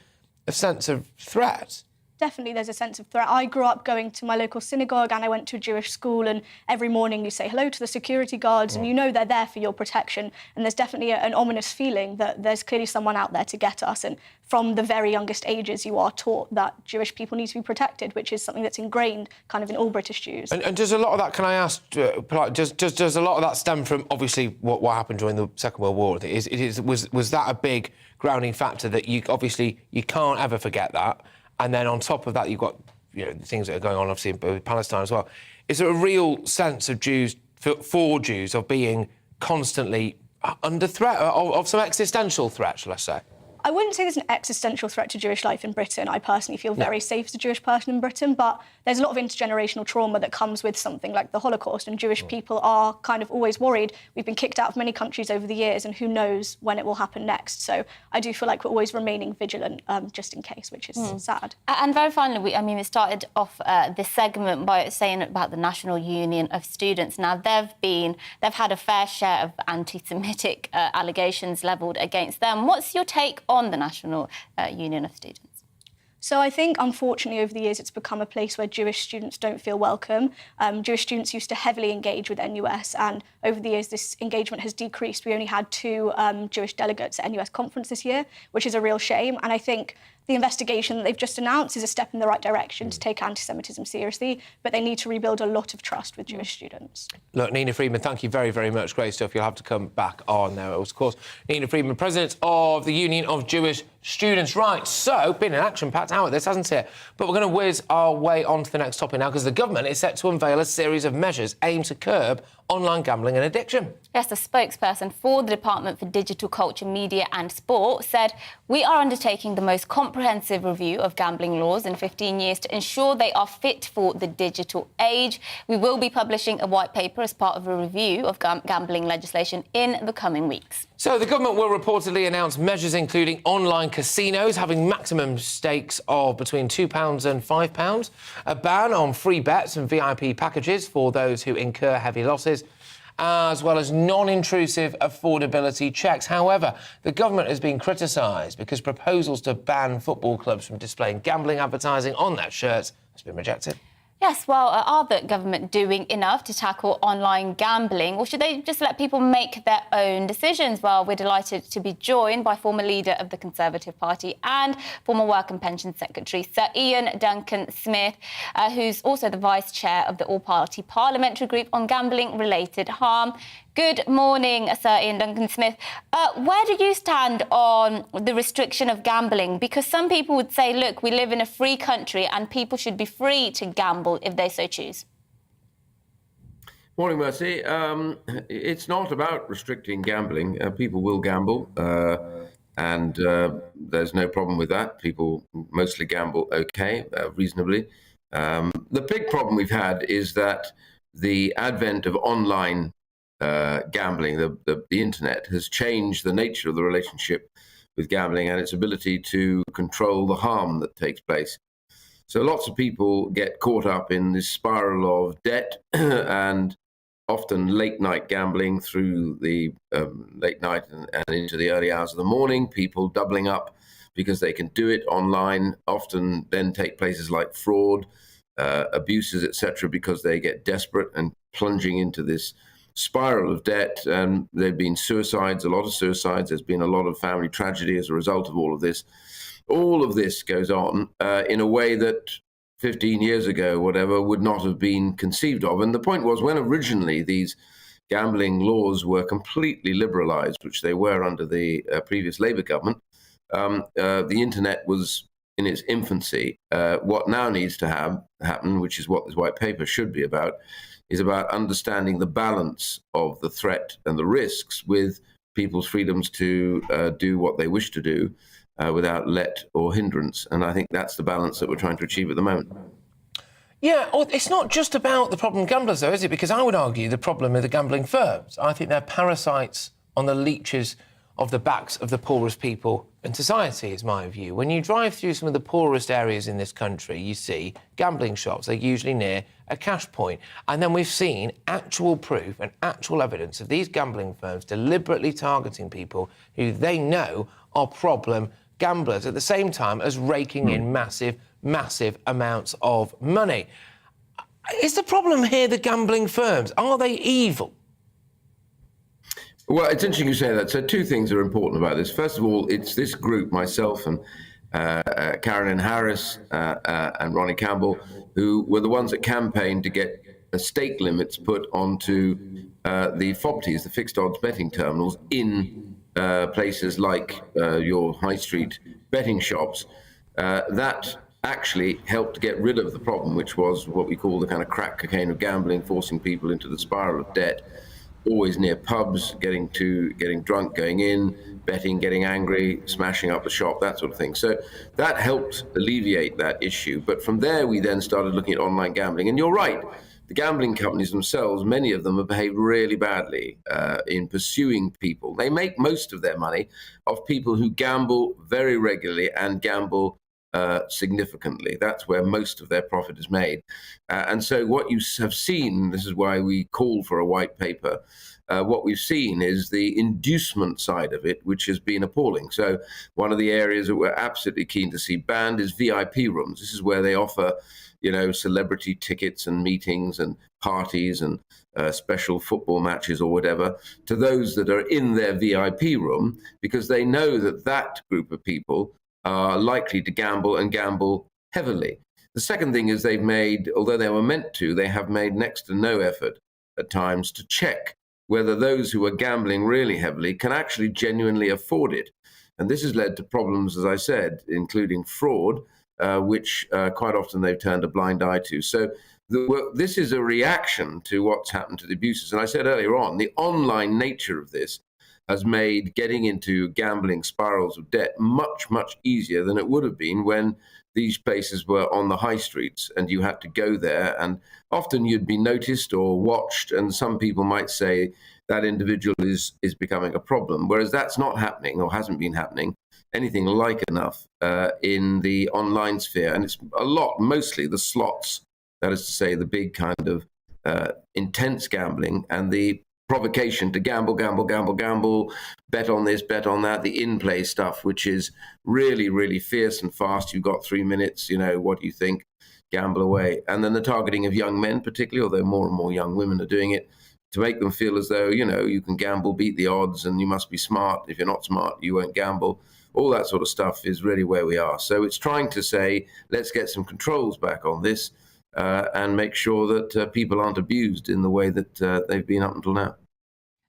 a sense of threat definitely there's a sense of threat. I grew up going to my local synagogue and I went to a Jewish school, and every morning you say hello to the security guards and you know they're there for your protection. And there's definitely an ominous feeling that there's clearly someone out there to get us. And from the very youngest ages, you are taught that Jewish people need to be protected, which is something that's ingrained kind of in all British Jews. And does a lot of that, can I ask, does a lot of that stem from, obviously, what happened during the Second World War? Was that a big grounding factor that you can't ever forget that? And then on top of that, you've got the things that are going on, obviously, in Palestine as well. Is there a real sense of Jews, for Jews, of being constantly under threat, of some existential threat, shall I say? I wouldn't say there's an existential threat to Jewish life in Britain. I personally feel very safe as a Jewish person in Britain, but there's a lot of intergenerational trauma that comes with something like the Holocaust, and Jewish people are kind of always worried. We've been kicked out of many countries over the years, and who knows when it will happen next. So I do feel like we're always remaining vigilant, just in case, which is sad. And very finally, we started off this segment by saying about the National Union of Students. Now, they've had a fair share of anti-Semitic allegations levelled against them. What's your take on the National Union of Students? So I think, unfortunately, over the years, it's become a place where Jewish students don't feel welcome. Jewish students used to heavily engage with NUS, and over the years, this engagement has decreased. We only had 2 Jewish delegates at NUS conference this year, which is a real shame. And I think the investigation that they've just announced is a step in the right direction to take anti-Semitism seriously, but they need to rebuild a lot of trust with Jewish students. Look, Nina Freeman, thank you very, very much. Great stuff. You'll have to come back on there. Of course, Nina Freeman, President of the Union of Jewish Students. Right, so, been an action-packed hour, this, hasn't it? But we're going to whiz our way on to the next topic now, because the government is set to unveil a series of measures aimed to curb online gambling and addiction. Yes, the spokesperson for the Department for Digital Culture, Media and Sport said, "We are undertaking the most comprehensive review of gambling laws in 15 years to ensure they are fit for the digital age. We will be publishing a white paper as part of a review of gambling legislation in the coming weeks." So the government will reportedly announce measures including online casinos having maximum stakes of between £2 and £5, a ban on free bets and VIP packages for those who incur heavy losses, as well as non-intrusive affordability checks. However, the government has been criticised because proposals to ban football clubs from displaying gambling advertising on their shirts has been rejected. Yes, well, are the government doing enough to tackle online gambling, or should they just let people make their own decisions? Well, we're delighted to be joined by former leader of the Conservative Party and former Work and Pension Secretary, Sir Ian Duncan Smith, who's also the Vice Chair of the All-Party Parliamentary Group on Gambling-Related Harm. Good morning, Sir Ian Duncan Smith. Where do you stand on the restriction of gambling? Because some people would say, look, we live in a free country and people should be free to gamble if they so choose. Morning, Mercy. It's not about restricting gambling. People will gamble, and there's no problem with that. People mostly gamble okay, reasonably. The big problem we've had is that the advent of online gambling, the internet, has changed the nature of the relationship with gambling and its ability to control the harm that takes place. So lots of people get caught up in this spiral of debt and often late night gambling through the late night and into the early hours of the morning. People doubling up because they can do it online, often then take places like fraud, abuses, etc., because they get desperate and plunging into this spiral of debt. And there have been suicides, a lot of suicides. There's been a lot of family tragedy as a result of all of this. All of this goes on in a way that 15 years ago, whatever, would not have been conceived of. And the point was, when originally these gambling laws were completely liberalized, which they were under the previous Labour government, the internet was in its infancy. What now needs to happen, which is what this white paper should be about, is about understanding the balance of the threat and the risks with people's freedoms to do what they wish to do without let or hindrance. And I think that's the balance that we're trying to achieve at the moment. Yeah, it's not just about the problem gamblers, though, is it? Because I would argue the problem are the gambling firms. I think they're parasites on the leeches of the backs of the poorest people in society, is my view. When you drive through some of the poorest areas in this country, you see gambling shops. They're usually near a cash point. And then we've seen actual proof and actual evidence of these gambling firms deliberately targeting people who they know are problem gamblers, at the same time as raking in massive massive amounts of money. Is the problem here the gambling firms? Are they evil? Well, it's interesting you say that. So two things are important about this. First of all, it's this group, myself and Carolyn Harris and Ronnie Campbell, who were the ones that campaigned to get stake limits put onto the FOBTs, the fixed odds betting terminals, in places like your high street betting shops. That actually helped get rid of the problem, which was what we call the kind of crack cocaine of gambling, forcing people into the spiral of debt. Always near pubs, getting drunk, going in, betting, getting angry, smashing up the shop, that sort of thing. So that helped alleviate that issue. But from there, we then started looking at online gambling. And you're right, the gambling companies themselves, many of them have behaved really badly in pursuing people. They make most of their money off people who gamble very regularly and gamble significantly. That's where most of their profit is made. And so what you have seen, this is why we call for a white paper, what we've seen is the inducement side of it, which has been appalling. So one of the areas that we're absolutely keen to see banned is VIP rooms. This is where they offer, celebrity tickets and meetings and parties and special football matches or whatever to those that are in their VIP room, because they know that that group of people are likely to gamble and gamble heavily. The second thing is they've made, although they were meant to, they have made next to no effort at times to check whether those who are gambling really heavily can actually genuinely afford it. And this has led to problems, as I said, including fraud, which quite often they've turned a blind eye to. So this is a reaction to what's happened to the abuses. And I said earlier on, the online nature of this has made getting into gambling spirals of debt much, much easier than it would have been when these places were on the high streets and you had to go there, and often you'd be noticed or watched, and some people might say that individual is becoming a problem, whereas that's not happening or hasn't been happening anything like enough in the online sphere. And it's a lot, mostly the slots, that is to say the big kind of intense gambling and the provocation to gamble, bet on this, bet on that, the in-play stuff, which is really, really fierce and fast. You've got 3 minutes, what do you think? Gamble away. And then the targeting of young men, particularly, although more and more young women are doing it, to make them feel as though, you can gamble, beat the odds, and you must be smart. If you're not smart, you won't gamble. All that sort of stuff is really where we are. So it's trying to say, let's get some controls back on this, and make sure that people aren't abused in the way that they've been up until now.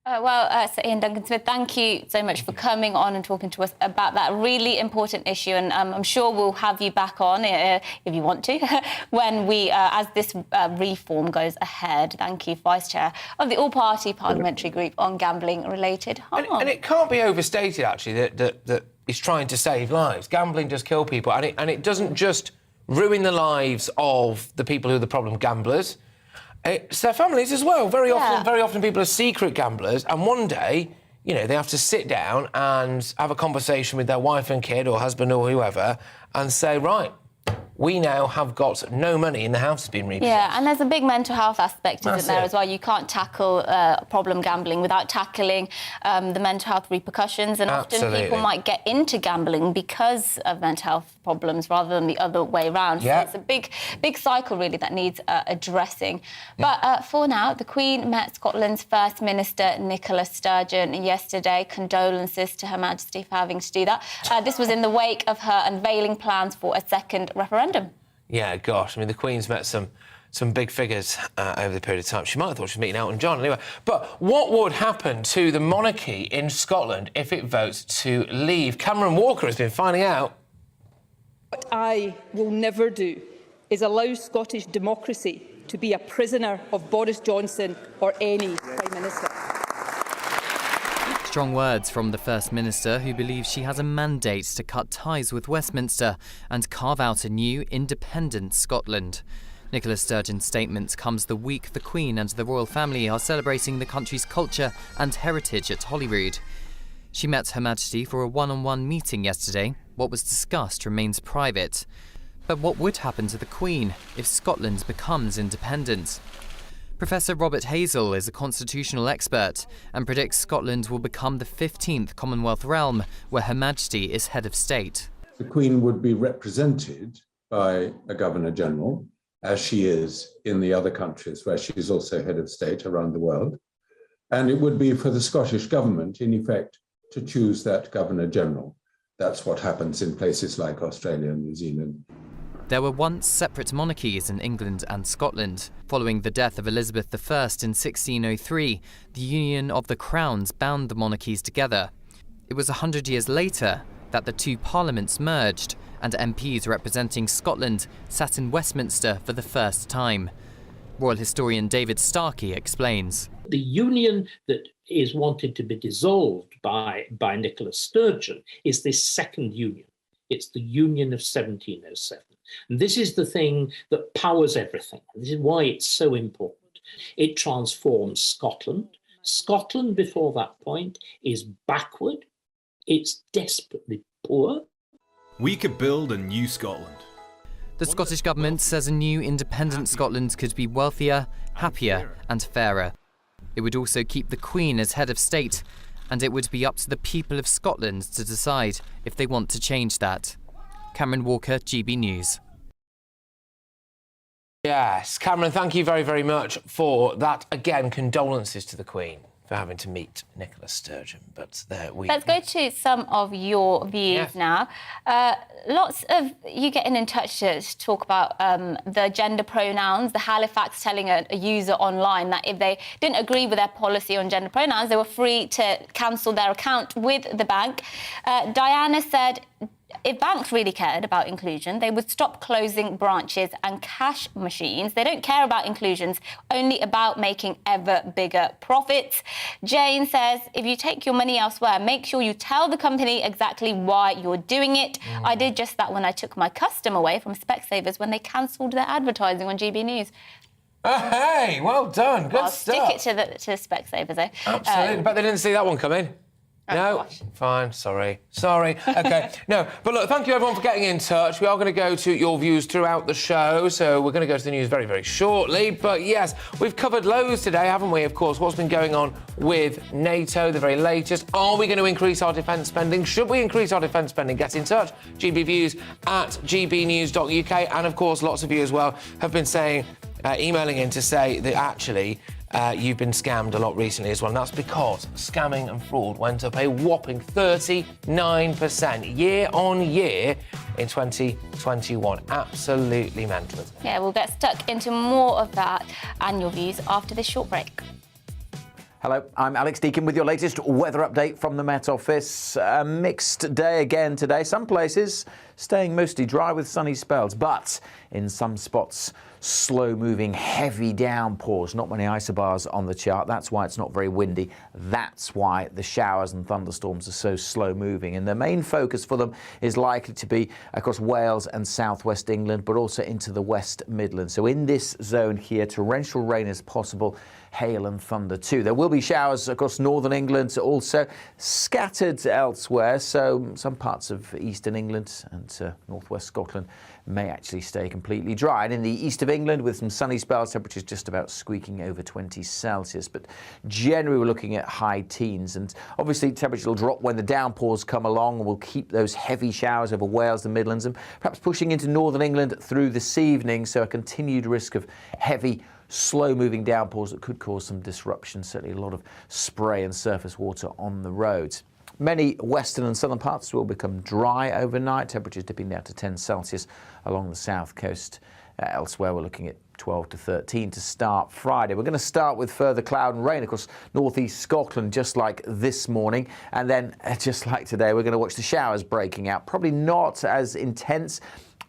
So Ian Duncan Smith, thank you so much for coming on and talking to us about that really important issue. And I'm sure we'll have you back on, if you want to, when we, as this reform goes ahead. Thank you, Vice Chair of the All-Party Parliamentary Group on Gambling-Related Harm. And it can't be overstated, actually, that it's trying to save lives. Gambling does kill people, and it doesn't just ruin the lives of the people who are the problem gamblers. It's their families as well. Very often people are secret gamblers, and one day, they have to sit down and have a conversation with their wife and kid or husband or whoever and say, right, we now have got no money in the house that's been repossessed. Yeah, and there's a big mental health aspect, isn't there, as well? You can't tackle problem gambling without tackling the mental health repercussions. And often people might get into gambling because of mental health problems rather than the other way around. Yeah. So it's a big cycle, really, that needs addressing. Yeah. But for now, the Queen met Scotland's First Minister, Nicola Sturgeon, yesterday. Condolences to Her Majesty for having to do that. This was in the wake of her unveiling plans for a second referendum. Yeah, gosh, the Queen's met some big figures over the period of time. She might have thought she was meeting Elton John anyway. But what would happen to the monarchy in Scotland if it votes to leave? Cameron Walker has been finding out. What I will never do is allow Scottish democracy to be a prisoner of Boris Johnson or any Prime Minister. Strong words from the First Minister, who believes she has a mandate to cut ties with Westminster and carve out a new, independent Scotland. Nicola Sturgeon's statement comes the week the Queen and the royal family are celebrating the country's culture and heritage at Holyrood. She met Her Majesty for a one-on-one meeting yesterday. What was discussed remains private. But what would happen to the Queen if Scotland becomes independent? Professor Robert Hazel is a constitutional expert and predicts Scotland will become the 15th Commonwealth realm where Her Majesty is head of state. The Queen would be represented by a Governor-General, as she is in the other countries where she's also head of state around the world. And it would be for the Scottish Government, in effect, to choose that Governor-General. That's what happens in places like Australia and New Zealand. There were once separate monarchies in England and Scotland. Following the death of Elizabeth I in 1603, the union of the crowns bound the monarchies together. It was 100 years later that the two parliaments merged, and MPs representing Scotland sat in Westminster for the first time. Royal historian David Starkey explains. The union that is wanted to be dissolved by Nicola Sturgeon is this second union. It's the Union of 1707. And this is the thing that powers everything. This is why it's so important. It transforms Scotland. Scotland, before that point, is backward. It's desperately poor. We could build a new Scotland. The Scottish Government says a new independent Scotland could be wealthier, happier and fairer. It would also keep the Queen as head of state, and it would be up to the people of Scotland to decide if they want to change that. Cameron Walker, GB News. Yes, Cameron, thank you very, very much for that. Again, condolences to the Queen for having to meet Nicola Sturgeon. But there we Let's go to some of your views now. Lots of you getting in touch to talk about the gender pronouns, the Halifax telling a user online that if they didn't agree with their policy on gender pronouns, they were free to cancel their account with the bank. Diana said, if banks really cared about inclusion, they would stop closing branches and cash machines. They don't care about inclusions, only about making ever bigger profits. Jane says, if you take your money elsewhere, make sure you tell the company exactly why you're doing it. I did just that when I took my custom away from Specsavers when they cancelled their advertising on GB News. Hey, well done. Good stuff. Stick it to Specsavers, though. Absolutely. But they didn't see that one coming. No, fine, sorry. Okay, no, but look, thank you everyone for getting in touch. We are going to go to your views throughout the show, so we're going to go to the news very, very shortly. But yes, we've covered loads today, haven't we? Of course, what's been going on with Nato, the very latest. Are we going to increase our defence spending? Should we increase our defence spending? Get in touch. GBViews at gbnews.uk. And of course, lots of you as well have been saying, emailing in to say that actually you've been scammed a lot recently as well, and that's because scamming and fraud went up a whopping 39% year on year in 2021. Absolutely mental. Yeah, we'll get stuck into more of that and your views after this short break. Hello, I'm Alex Deakin with your latest weather update from the Met Office. A mixed day again today. Some places staying mostly dry with sunny spells, but in some spots, slow-moving, heavy downpours. Not many isobars on the chart. That's why it's not very windy. That's why the showers and thunderstorms are so slow-moving. And the main focus for them is likely to be across Wales and southwest England, but also into the West Midlands. So in this zone here, torrential rain is possible. Hail and thunder too. There will be showers across northern England, also scattered elsewhere. So some parts of eastern England and northwest Scotland may actually stay completely dry. And in the east of England, with some sunny spells, temperatures just about squeaking over 20 Celsius. But generally, we're looking at high teens. And obviously, temperatures will drop when the downpours come along. And we'll keep those heavy showers over Wales and Midlands and perhaps pushing into northern England through this evening. So a continued risk of heavy, slow-moving downpours that could cause some disruption. Certainly a lot of spray and surface water on the roads. Many western and southern parts will become dry overnight, temperatures dipping down to 10 Celsius along the south coast. Elsewhere, we're looking at 12 to 13 to start Friday. We're going to start with further cloud and rain across northeast Scotland, just like this morning. And then, just like today, we're going to watch the showers breaking out. Probably not as intense,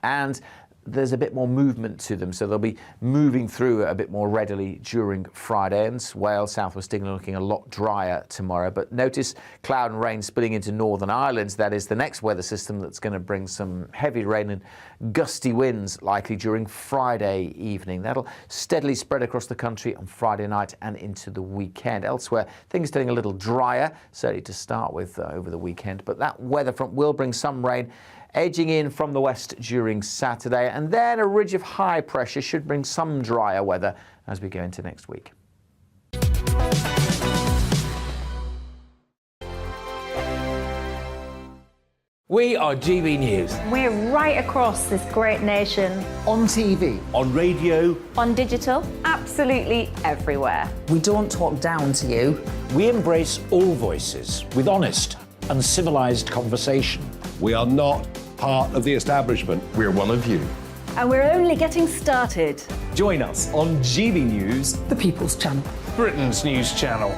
and there's a bit more movement to them, so they'll be moving through a bit more readily during Friday. And Wales, southwest England looking a lot drier tomorrow. But notice cloud and rain spilling into Northern Ireland. That is the next weather system that's going to bring some heavy rain and gusty winds likely during Friday evening. That'll steadily spread across the country on Friday night and into the weekend. Elsewhere, things getting a little drier, certainly to start with over the weekend. But that weather front will bring some rain edging in from the west during Saturday, and then a ridge of high pressure should bring some drier weather as we go into next week. We are GB News. We're right across this great nation. On TV. On radio. On digital. Absolutely everywhere. We don't talk down to you. We embrace all voices with honest and civilised conversation. We are not part of the establishment. We're one of you. And we're only getting started. Join us on GB News, The People's Channel. Britain's news channel.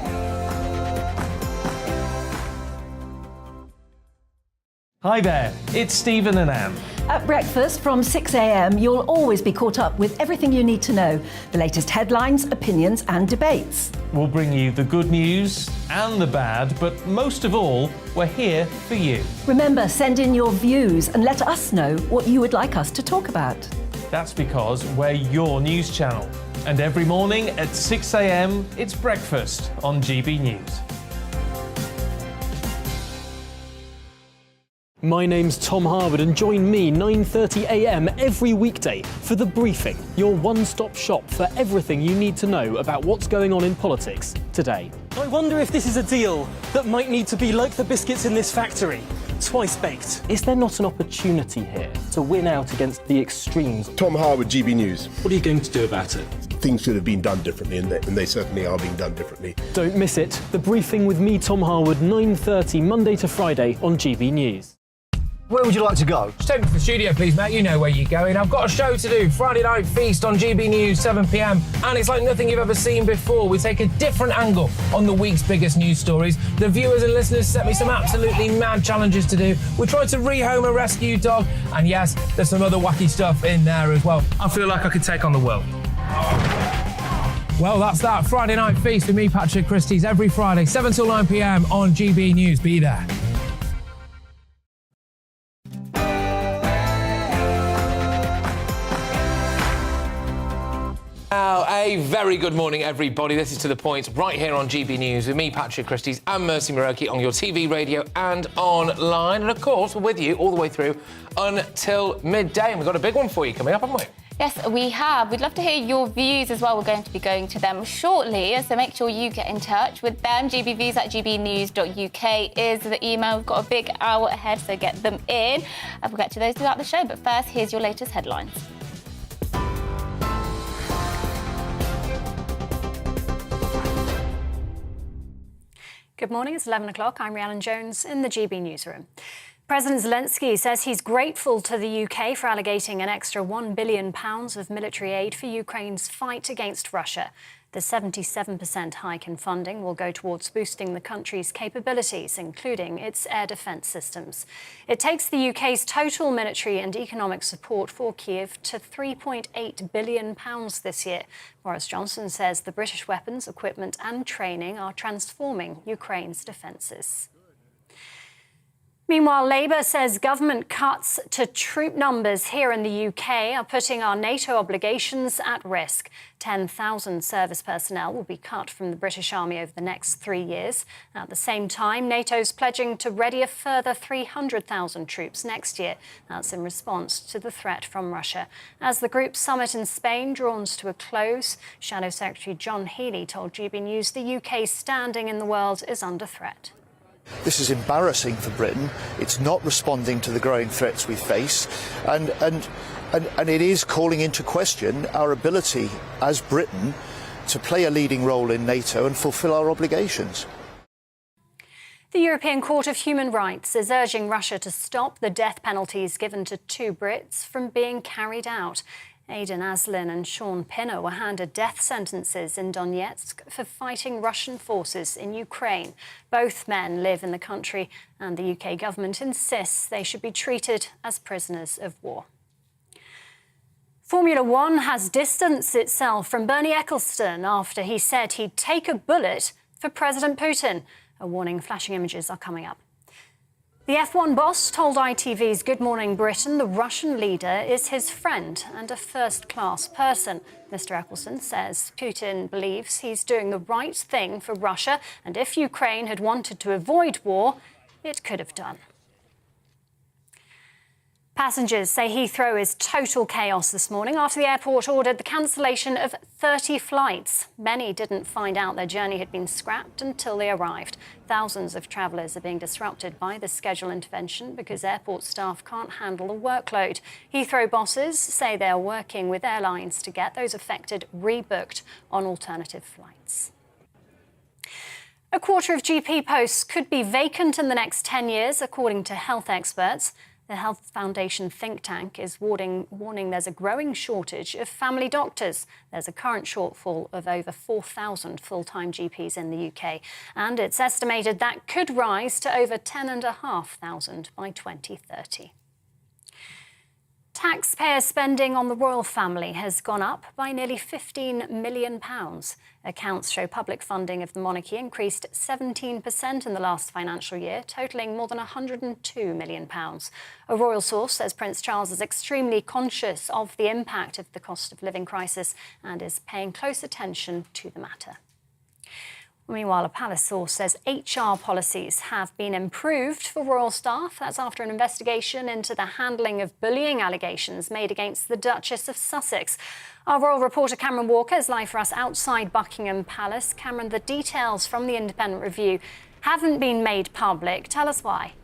Hi there, it's Stephen and Anne. At breakfast from 6 a.m, you'll always be caught up with everything you need to know, the latest headlines, opinions and debates. We'll bring you the good news and the bad, but most of all, we're here for you. Remember, send in your views and let us know what you would like us to talk about. That's because we're your news channel. And every morning at 6 a.m, it's breakfast on GB News. My name's Tom Harwood and join me 9:30 a.m. every weekday for The Briefing, your one-stop shop for everything you need to know about what's going on in politics today. I wonder if this is a deal that might need to be like the biscuits in this factory, twice baked. Is there not an opportunity here to win out against the extremes? Tom Harwood, GB News. What are you going to do about it? Things should have been done differently, and they certainly are being done differently. Don't miss it. The Briefing with me, Tom Harwood, 9:30 Monday to Friday on GB News. Where would you like to go? Just take me to the studio, please, mate. You know where you're going. I've got a show to do. Friday Night Feast on GB News, 7 p.m. And it's like nothing you've ever seen before. We take a different angle on the week's biggest news stories. The viewers and listeners set me some absolutely mad challenges to do. We tried to rehome a rescue dog. And yes, there's some other wacky stuff in there as well. I feel like I could take on the world. Well, that's that. Friday Night Feast with me, Patrick Christie's, every Friday, 7 till 9 p.m. on GB News. Be there. Now, a very good morning, everybody. This is To The Point, right here on GB News with me, Patrick Christie's, and Mercy Muroki on your TV, radio and online. And, of course, we're with you all the way through until midday. And we've got a big one for you coming up, haven't we? Yes, we have. We'd love to hear your views as well. We're going to be going to them shortly, so make sure you get in touch with them. gbviews@gbnews.uk is the email. We've got a big hour ahead, so get them in. And we'll get to those throughout the show. But first, here's your latest headlines. Good morning, it's 11 o'clock. I'm Rhiannon Jones in the GB newsroom. President Zelensky says he's grateful to the UK for allocating an extra £1 billion of military aid for Ukraine's fight against Russia. The 77% hike in funding will go towards boosting the country's capabilities, including its air defence systems. It takes the UK's total military and economic support for Kyiv to £3.8 billion this year. Boris Johnson says the British weapons, equipment and training are transforming Ukraine's defences. Meanwhile, Labour says government cuts to troop numbers here in the UK are putting our Nato obligations at risk. 10,000 service personnel will be cut from the British Army over the next 3 years. At the same time, NATO's pledging to ready a further 300,000 troops next year. That's in response to the threat from Russia. As the group summit in Spain draws to a close, Shadow Secretary John Healey told GB News the UK's standing in the world is under threat. This is embarrassing for Britain. It's not responding to the growing threats we face, and it is calling into question our ability as Britain to play a leading role in NATO and fulfil our obligations. The European Court of Human Rights is urging Russia to stop the death penalties given to 2 Brits from being carried out. Aidan Aslin and Sean Pinner were handed death sentences in Donetsk for fighting Russian forces in Ukraine. Both men live in the country, and the UK government insists they should be treated as prisoners of war. Formula One has distanced itself from Bernie Ecclestone after he said he'd take a bullet for President Putin. A warning, flashing images are coming up. The F1 boss told ITV's Good Morning Britain the Russian leader is his friend and a first-class person. Mr. Ecclestone says Putin believes he's doing the right thing for Russia, and if Ukraine had wanted to avoid war, it could have done. Passengers say Heathrow is total chaos this morning after the airport ordered the cancellation of 30 flights. Many didn't find out their journey had been scrapped until they arrived. Thousands of travellers are being disrupted by the schedule intervention because airport staff can't handle the workload. Heathrow bosses say they are working with airlines to get those affected rebooked on alternative flights. A quarter of GP posts could be vacant in the next 10 years, according to health experts. The Health Foundation think tank is warning there's a growing shortage of family doctors. There's a current shortfall of over 4,000 full-time GPs in the UK, and it's estimated that could rise to over 10,500 by 2030. Taxpayer spending on the royal family has gone up by nearly £15 million. Accounts show public funding of the monarchy increased 17% in the last financial year, totalling more than £102 million. A royal source says Prince Charles is extremely conscious of the impact of the cost of living crisis and is paying close attention to the matter. Meanwhile, a palace source says HR policies have been improved for royal staff. That's after an investigation into the handling of bullying allegations made against the Duchess of Sussex. Our royal reporter Cameron Walker is live for us outside Buckingham Palace. Cameron, the details from the independent review haven't been made public. Tell us why.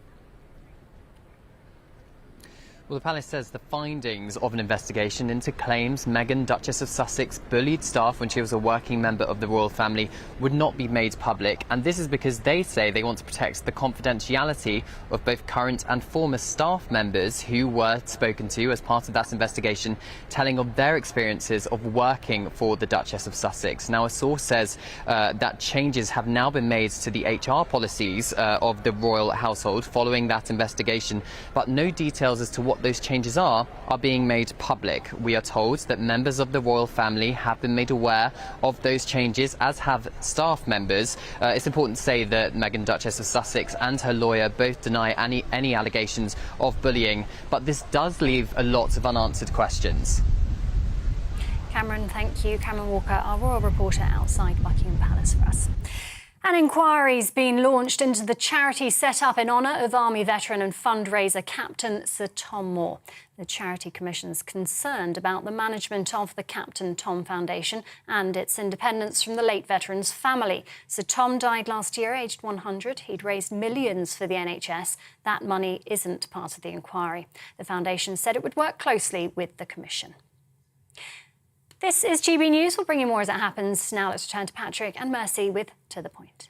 Well, the palace says the findings of an investigation into claims Meghan, Duchess of Sussex, bullied staff when she was a working member of the royal family would not be made public. And this is because they say they want to protect the confidentiality of both current and former staff members who were spoken to as part of that investigation, telling of their experiences of working for the Duchess of Sussex. Now, a source says that changes have now been made to the HR policies of the royal household following that investigation, but no details as to what those changes are being made public. We are told that members of the royal family have been made aware of those changes, as have staff members. It's important to say that Meghan, Duchess of Sussex, and her lawyer both deny any allegations of bullying, but this does leave a lot of unanswered questions. Cameron, thank you. Cameron Walker, our royal reporter outside Buckingham Palace for us. An inquiry's been launched into the charity set up in honour of Army veteran and fundraiser Captain Sir Tom Moore. The Charity Commission's concerned about the management of the Captain Tom Foundation and its independence from the late veteran's family. Sir Tom died last year, aged 100. He'd raised millions for the NHS. That money isn't part of the inquiry. The foundation said it would work closely with the Commission. This is GB News. We'll bring you more as it happens. Now let's return to Patrick and Mercy with To The Point.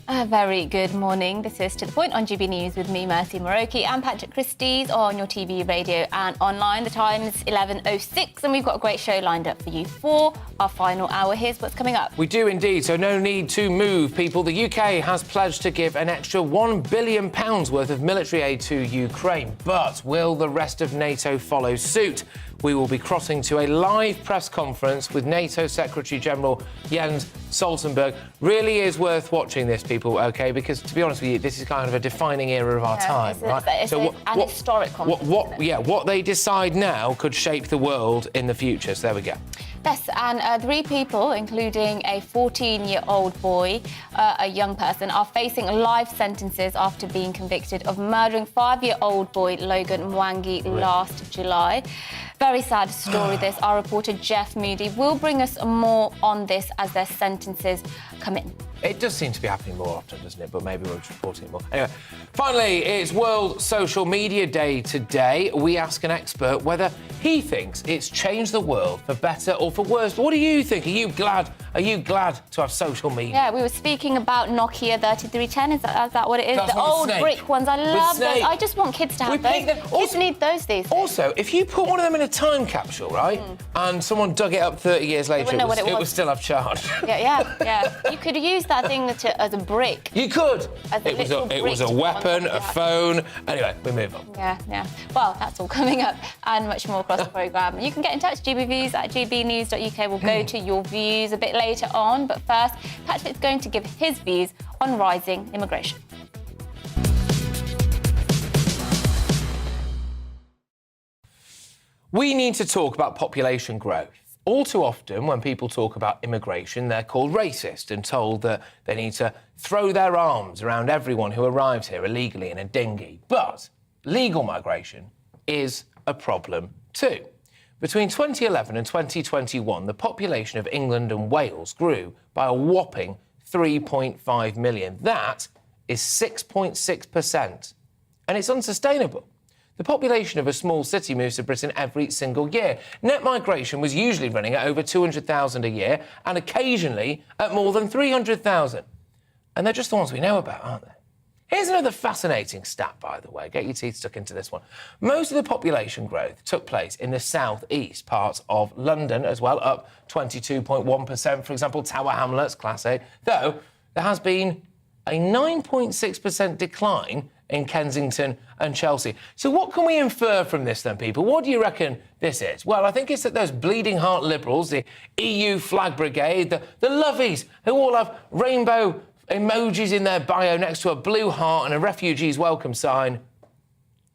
A very good morning. This is To The Point on GB News with me, Mercy Moroki, and Patrick Christie's on your TV, radio and online. The time is 11:06 and we've got a great show lined up for you for our final hour. Here's what's coming up. We do indeed, so no need to move, people. The UK has pledged to give an extra £1 billion worth of military aid to Ukraine. But will the rest of NATO follow suit? We will be crossing to a live press conference with NATO Secretary-General Jens Stoltenberg. Really is worth watching this, people, OK? Because, to be honest with you, this is kind of a defining era of our time, right? It's an historic conference. What they decide now could shape the world in the future. So there we go. Yes, and 3 people, including a 14-year-old boy, a young person, are facing life sentences after being convicted of murdering 5-year-old boy Logan Mwangi last July. Very sad story, this. Our reporter Jeff Moody will bring us more on this as their sentences come in. It does seem to be happening more often, doesn't it? But maybe we'll report it more. Anyway, finally, it's World Social Media Day today. We ask an expert whether he thinks it's changed the world for better or for worse. What do you think? Are you glad to have social media? Yeah, we were speaking about Nokia 3310. Is that what it is? That's the old Snake. brick ones. I love those. I just want kids to have those. Kids need those these days. Also, if you put one of them in a time capsule, right, and someone dug it up 30 years later, it would still have charge. Yeah. You could use that thing as a brick. You could. It was a weapon, a phone. Anyway, we move on. Yeah. Well, that's all coming up and much more across the programme. You can get in touch, gbviews at gbnews.uk. We'll go to your views a bit later on. But first, Patrick's going to give his views on rising immigration. We need to talk about population growth. All too often, when people talk about immigration, they're called racist and told that they need to throw their arms around everyone who arrives here illegally in a dinghy. But legal migration is a problem too. Between 2011 and 2021, the population of England and Wales grew by a whopping 3.5 million. That is 6.6%. And it's unsustainable. The population of a small city moves to Britain every single year. Net migration was usually running at over 200,000 a year and occasionally at more than 300,000. And they're just the ones we know about, aren't they? Here's another fascinating stat, by the way. Get your teeth stuck into this one. Most of the population growth took place in the south-east parts of London as well, up 22.1%, for example, Tower Hamlets, Class A, though there has been a 9.6% decline in Kensington and Chelsea. So what can we infer from this then, people? What do you reckon this is? Well, I think it's that those bleeding heart liberals, the EU flag brigade, the lovies, who all have rainbow emojis in their bio next to a blue heart and a refugee's welcome sign,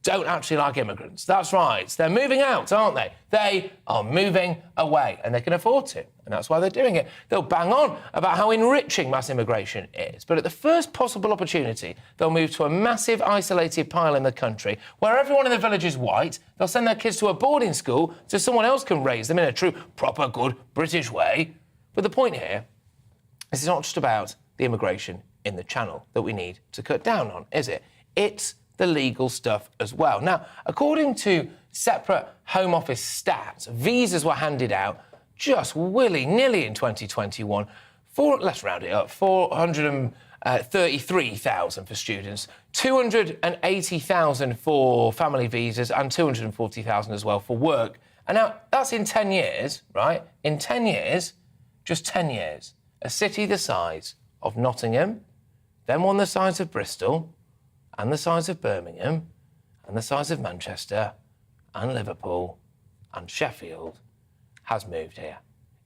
don't actually like immigrants. That's right. They're moving out, aren't they? They are moving away, and they can afford to, and that's why they're doing it. They'll bang on about how enriching mass immigration is, but at the first possible opportunity, they'll move to a massive isolated pile in the country where everyone in the village is white. They'll send their kids to a boarding school so someone else can raise them in a true, proper, good British way. But the point here is it's not just about the immigration in the Channel that we need to cut down on, is it? It's the legal stuff as well. Now, according to separate Home Office stats, visas were handed out just willy-nilly in 2021 for, let's round it up, 433,000 for students, 280,000 for family visas and 240,000 as well for work. And now, that's in 10 years, right? In 10 years, just 10 years, a city the size of Nottingham, then one the size of Bristol, and the size of Birmingham, and the size of Manchester, and Liverpool, and Sheffield, has moved here.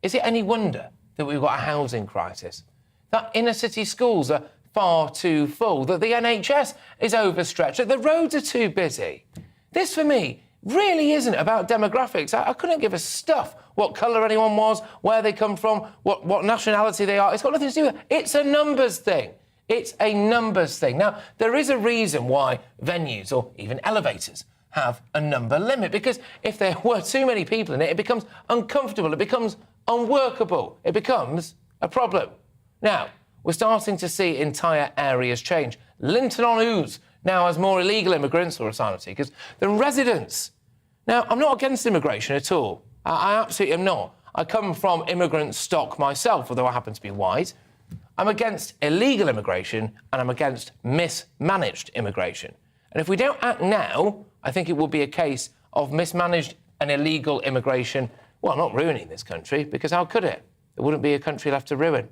Is it any wonder that we've got a housing crisis? That inner city schools are far too full, that the NHS is overstretched, that the roads are too busy? This, for me, really isn't about demographics. I couldn't give a stuff what colour anyone was, where they come from, what nationality they are. It's got nothing to do with it. It's a numbers thing. It's a numbers thing. Now, there is a reason why venues or even elevators have a number limit, because if there were too many people in it, it becomes uncomfortable, it becomes unworkable, it becomes a problem. Now, we're starting to see entire areas change. Linton-on-Ouse now has more illegal immigrants or asylum seekers than residents. Now, I'm not against immigration at all. I absolutely am not. I come from immigrant stock myself, although I happen to be white. I'm against illegal immigration and I'm against mismanaged immigration. And if we don't act now, I think it will be a case of mismanaged and illegal immigration, well, not ruining this country, because how could it? There wouldn't be a country left to ruin.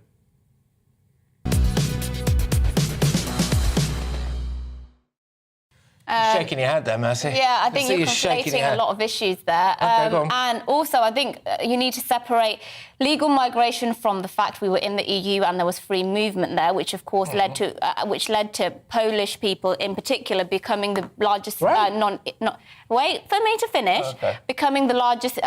Shaking your head there, Mercy. Yeah, I think you're conflating a lot of issues there. Okay, go on. And also, I think you need to separate legal migration from the fact we were in the EU and there was free movement there, which of course led to Polish people in particular becoming the largest wait for me to finish. Becoming the largest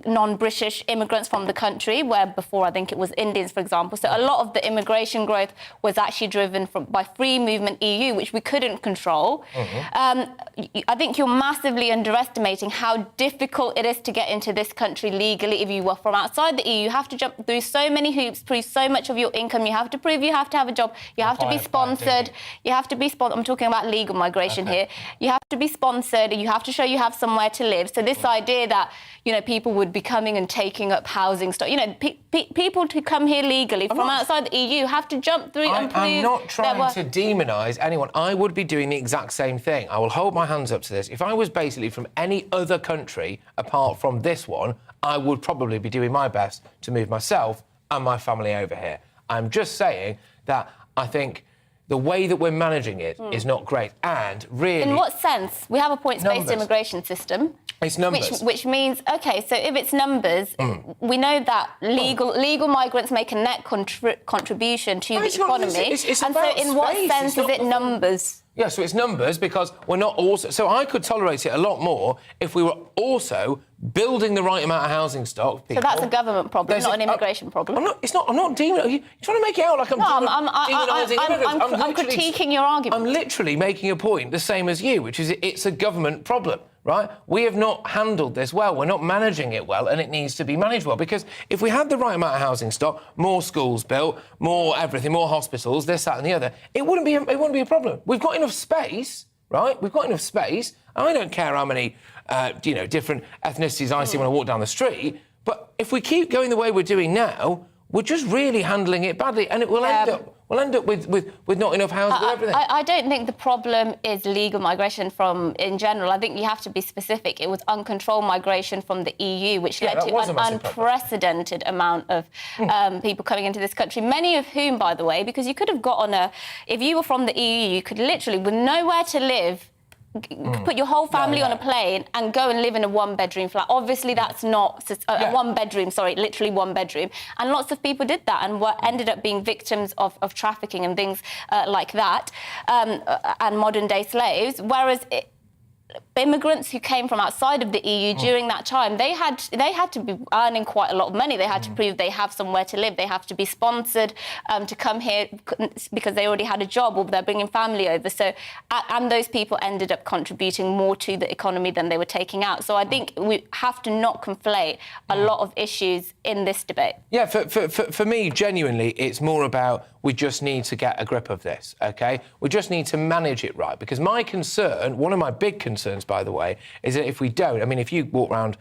non-British immigrants from the country, where before I think it was Indians, for example. So a lot of the immigration growth was actually driven by free movement EU, which we couldn't control. I think you're massively underestimating how difficult it is to get into this country legally if you were from outside the EU. You have to jump through so many hoops, prove so much of your income. You have to prove you have to have a job. You have to be sponsored. You have to be sponsored. I'm talking about legal migration here. You have to be sponsored. You have to show you have somewhere to live. So this idea that, you know, people would be coming and taking up housing stock, you know, people to come here legally from outside the EU have to jump through and prove. I'm not trying to demonise anyone. I would be doing the exact same thing. I will hold my hands up to this. If I was basically from any other country apart from this one, I would probably be doing my best to move myself and my family over here. I'm just saying that I think the way that we're managing it is not great, and really... In what sense? We have a points-based immigration system. It's numbers. Which means, OK, so if it's numbers, we know that legal migrants make a net contribution to the economy. It's and so in what sense is it numbers? Yeah, so it's numbers because we're not also... So I could tolerate it a lot more if we were also building the right amount of housing stock. So that's a government problem, not an immigration problem. I'm not demonising... You're trying to make it out like I'm demonising immigrants. I'm critiquing your argument. I'm literally making a point the same as you, which is it's a government problem, right? We have not handled this well. We're not managing it well, and it needs to be managed well. Because if we had the right amount of housing stock, more schools built, more everything, more hospitals, this, that and the other, it wouldn't be a problem. We've got enough space, right? We've got enough space. I don't care how many, different ethnicities I see when I walk down the street, but if we keep going the way we're doing now, we're just really handling it badly, and it will end up with not enough housing and everything. I don't think the problem is legal migration in general. I think you have to be specific. It was uncontrolled migration from the EU, which led to an unprecedented amount of people coming into this country, many of whom, by the way, because you could have got on if you were from the EU, you could literally, with nowhere to live, put your whole family on a plane and go and live in a one-bedroom flat. Obviously, that's not a one-bedroom, literally one bedroom. And lots of people did that and ended up being victims of trafficking and things like that, and modern-day slaves, whereas immigrants who came from outside of the EU during that time, they had to be earning quite a lot of money. They had to prove they have somewhere to live. They have to be sponsored to come here because they already had a job or they're bringing family over. So, and those people ended up contributing more to the economy than they were taking out. So I think we have to not conflate a lot of issues in this debate. Yeah, for me, genuinely, it's more about we just need to get a grip of this, OK? We just need to manage it right, because my concern, one of my big concerns, by the way, is that if we don't, I mean, if you walk around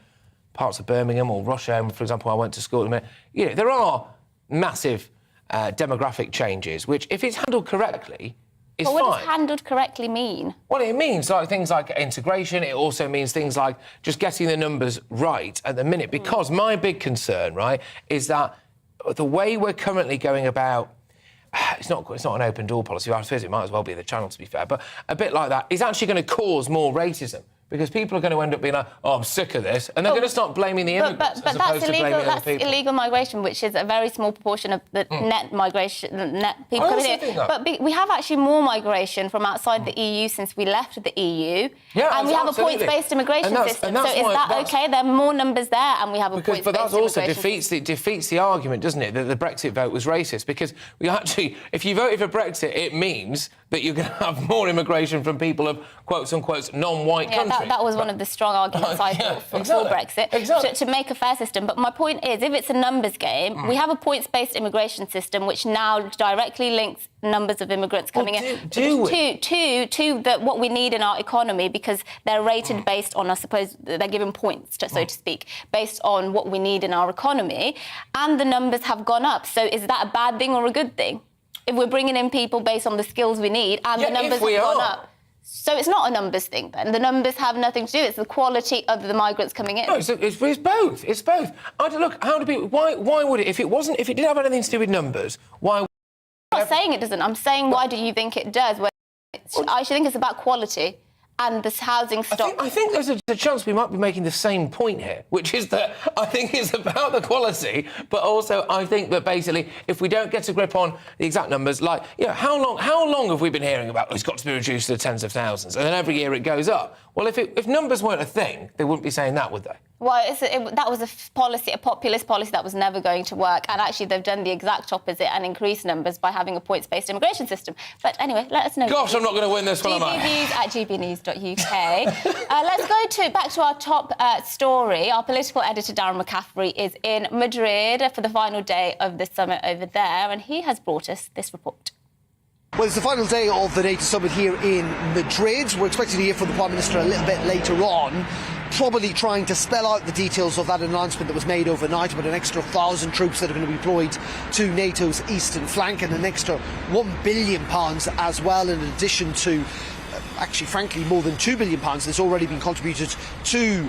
parts of Birmingham or Russia, for example, I went to school, there are massive demographic changes, which, if it's handled correctly, is fine. But what does handled correctly mean? Well, it means things like integration. It also means things like just getting the numbers right at the minute, because my big concern, right, is that the way we're currently going about... It's not an open door policy. I suppose it might as well be the Channel, to be fair, but a bit like that is actually going to cause more racism, because people are going to end up being like, oh, I'm sick of this, and they're going to start blaming the immigrants as opposed to blaming other people. That's illegal migration, which is a very small proportion of the net migration, net people coming here. But we have actually more migration from outside the EU since we left the EU, and we have a points-based immigration system. So is that OK? There are more numbers there, and we have a points-based immigration system. But that also defeats the argument, doesn't it, that the Brexit vote was racist? Because we actually, if you voted for Brexit, it means that you're going to have more immigration from people of quotes-unquote non-white countries. That was one of the strong arguments I thought for Brexit, to make a fair system. But my point is, if it's a numbers game, we have a points-based immigration system which now directly links numbers of immigrants coming in to what we need in our economy, because they're rated based on, I suppose, they're given points, so to speak, based on what we need in our economy, and the numbers have gone up. So is that a bad thing or a good thing? If we're bringing in people based on the skills we need and the numbers have gone up. So it's not a numbers thing, then. The numbers have nothing to do. It's the quality of the migrants coming in. No, it's both. It's both. Why would it? If it didn't have anything to do with numbers, why? I'm not saying it doesn't. I'm saying, why do you think it does? I should think it's about quality and this housing stock. I think there's a chance we might be making the same point here, which is that I think it's about the quality, but also I think that basically if we don't get a grip on the exact numbers, how long have we been hearing about it's got to be reduced to the tens of thousands, and then every year it goes up? Well, if numbers weren't a thing, they wouldn't be saying that, would they? Well, that was a populist policy that was never going to work, and actually they've done the exact opposite and increased numbers by having a points-based immigration system. But anyway, let us know. Gosh, I'm not going to win this one, am I? GBNews@gbnews.uk. Let's go back to our top story. Our political editor, Darren McCaffrey, is in Madrid for the final day of the summit over there, and he has brought us this report. Well, it's the final day of the NATO summit here in Madrid. We're expecting to hear from the Prime Minister a little bit later on, probably trying to spell out the details of that announcement that was made overnight about an extra 1,000 troops that are going to be deployed to NATO's eastern flank, and an extra £1 billion as well, in addition to, actually, frankly, more than £2 billion that's already been contributed to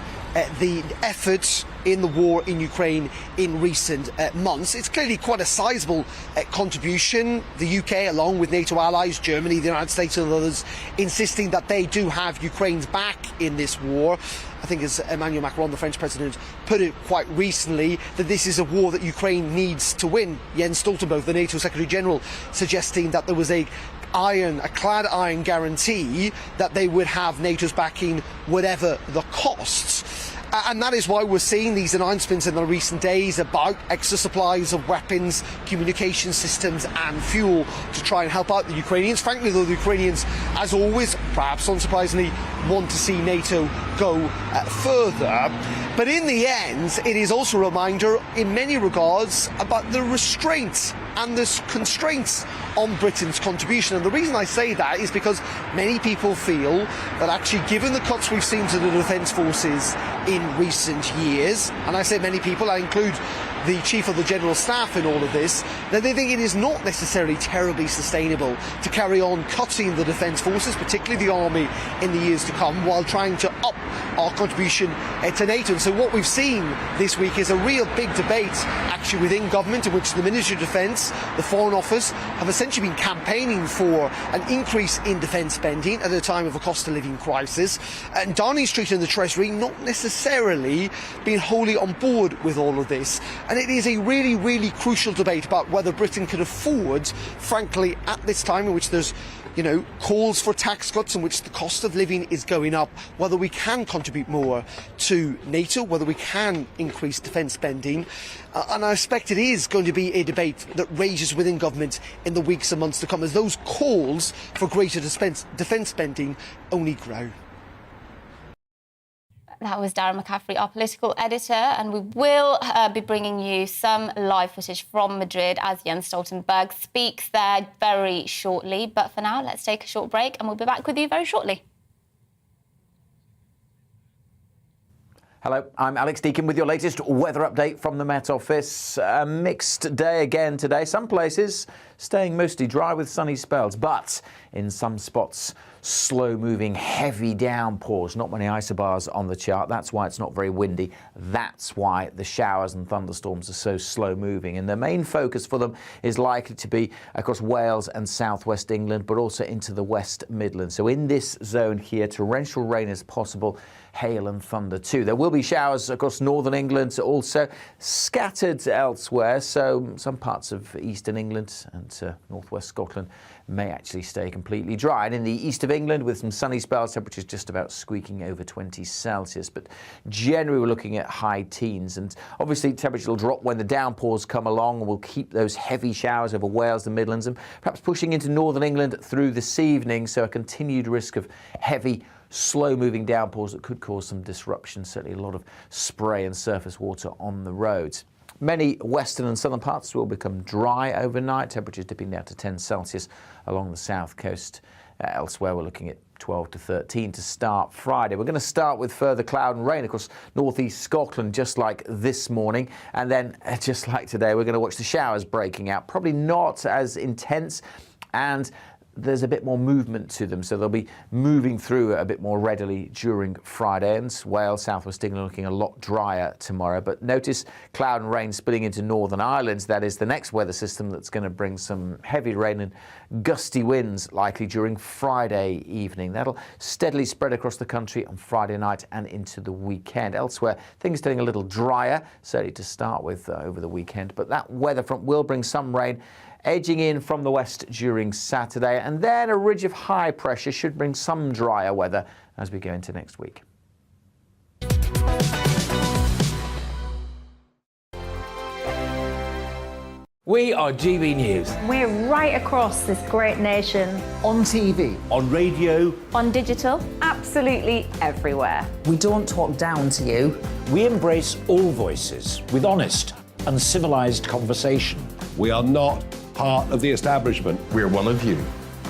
the efforts in the war in Ukraine in recent months. It's clearly quite a sizable contribution. The UK, along with NATO allies, Germany, the United States and others, insisting that they do have Ukraine's back in this war. I think, as Emmanuel Macron, the French president, put it quite recently, that this is a war that Ukraine needs to win. Jens Stoltenberg, the NATO Secretary General, suggesting that there was a clad iron guarantee that they would have NATO's backing whatever the costs. And that is why we're seeing these announcements in the recent days about extra supplies of weapons, communication systems and fuel to try and help out the Ukrainians. Frankly, though, the Ukrainians, as always, perhaps unsurprisingly, want to see NATO go further. But in the end, it is also a reminder, in many regards, about the restraints and the constraints on Britain's contribution. And the reason I say that is because many people feel that actually, given the cuts we've seen to the defence forces in recent years, and I say many people, I include the Chief of the General Staff in all of this, that they think it is not necessarily terribly sustainable to carry on cutting the defence forces, particularly the army, in the years to come, while trying to up our contribution to NATO. And so what we've seen this week is a real big debate actually within government, in which the Ministry of Defence, the Foreign Office, have essentially been campaigning for an increase in defence spending at a time of a cost of living crisis, and Downing Street and the Treasury not necessarily being wholly on board with all of this. And it is a really, really crucial debate about whether Britain can afford, frankly, at this time in which there's calls for tax cuts, in which the cost of living is going up, whether we can contribute more to NATO, whether we can increase defence spending. And I expect it is going to be a debate that rages within government in the weeks and months to come, as those calls for greater defence spending only grow. That was Darren McCaffrey, our political editor, and we will be bringing you some live footage from Madrid as Jens Stoltenberg speaks there very shortly. But for now, let's take a short break and we'll be back with you very shortly. Hello, I'm Alex Deakin with your latest weather update from the Met Office. A mixed day again today. Some places staying mostly dry with sunny spells, but in some spots, slow-moving, heavy downpours. Not many isobars on the chart. That's why it's not very windy. That's why the showers and thunderstorms are so slow-moving. And the main focus for them is likely to be across Wales and southwest England, but also into the West Midlands. So in this zone here, torrential rain is possible, hail and thunder too. There will be showers across northern England, also scattered elsewhere. So some parts of eastern England and northwest Scotland may actually stay completely dry. And in the east of England, with some sunny spells, temperatures just about squeaking over 20 Celsius. But generally, we're looking at high teens. And obviously, temperatures will drop when the downpours come along, and we'll keep those heavy showers over Wales and Midlands, and perhaps pushing into northern England through this evening. So a continued risk of heavy, slow-moving downpours that could cause some disruption. Certainly a lot of spray and surface water on the roads. Many western and southern parts will become dry overnight, temperatures dipping down to 10 Celsius along the south coast. Elsewhere, we're looking at 12 to 13 to start Friday. We're going to start with further cloud and rain across northeast Scotland, just like this morning. And then, just like today, we're going to watch the showers breaking out. Probably not as intense, and there's a bit more movement to them, so they'll be moving through a bit more readily during Friday. And Wales, southwest England looking a lot drier tomorrow. But notice cloud and rain spilling into Northern Ireland. That is the next weather system that's going to bring some heavy rain and gusty winds likely during Friday evening. That'll steadily spread across the country on Friday night and into the weekend. Elsewhere, things getting a little drier, certainly to start with over the weekend. But that weather front will bring some rain edging in from the west during Saturday, and then a ridge of high pressure should bring some drier weather as we go into next week. We are GB News. We're right across this great nation. On TV. On radio. On digital. Absolutely everywhere. We don't talk down to you. We embrace all voices with honest and civilised conversation. We are not part of the establishment. We're one of you.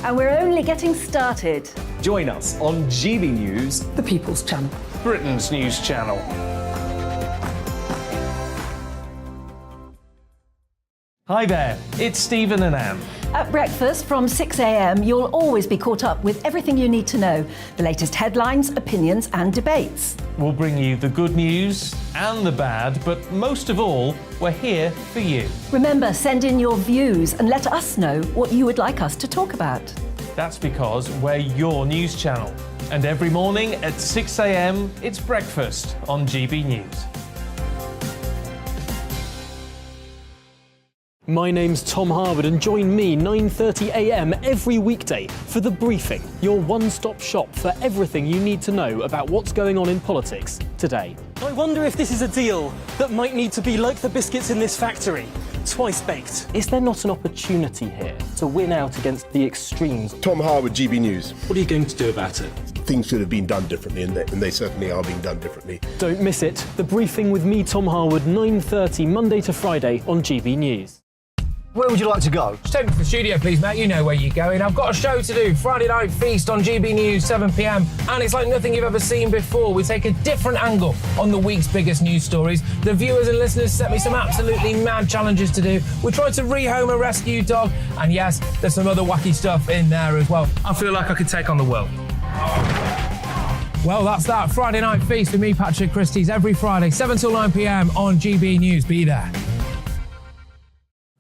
And we're only getting started. Join us on GB News, the People's Channel, Britain's news channel. Hi there, it's Stephen and Anne. At breakfast from 6 a.m, you'll always be caught up with everything you need to know, the latest headlines, opinions and debates. We'll bring you the good news and the bad, but most of all, we're here for you. Remember, send in your views and let us know what you would like us to talk about. That's because we're your news channel. And every morning at 6 a.m, it's breakfast on GB News. My name's Tom Harwood and join me 9:30 a.m. every weekday for The Briefing, your one-stop shop for everything you need to know about what's going on in politics today. I wonder if this is a deal that might need to be like the biscuits in this factory, twice baked. Is there not an opportunity here to win out against the extremes? Tom Harwood, GB News. What are you going to do about it? Things should have been done differently, and they certainly are being done differently. Don't miss it. The Briefing with me, Tom Harwood, 9:30 Monday to Friday on GB News. Where would you like to go? Just take me to the studio, please, mate. You know where you're going. I've got a show to do. Friday Night Feast on GB News, 7 p.m. And it's like nothing you've ever seen before. We take a different angle on the week's biggest news stories. The viewers and listeners set me some absolutely mad challenges to do. We tried to rehome a rescue dog. And yes, there's some other wacky stuff in there as well. I feel like I could take on the world. Well, that's that. Friday Night Feast with me, Patrick Christie's, every Friday, 7 till 9 p.m. on GB News. Be there.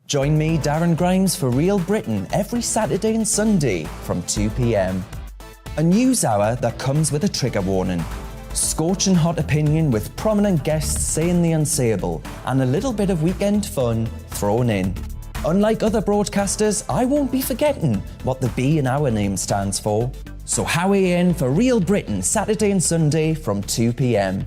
Join me, Darren Grimes, for Real Britain every Saturday and Sunday from 2 p.m. A news hour that comes with a trigger warning. Scorching hot opinion with prominent guests saying the unsayable and a little bit of weekend fun thrown in. Unlike other broadcasters, I won't be forgetting what the B in our name stands for. So howie in for Real Britain Saturday and Sunday from 2 p.m.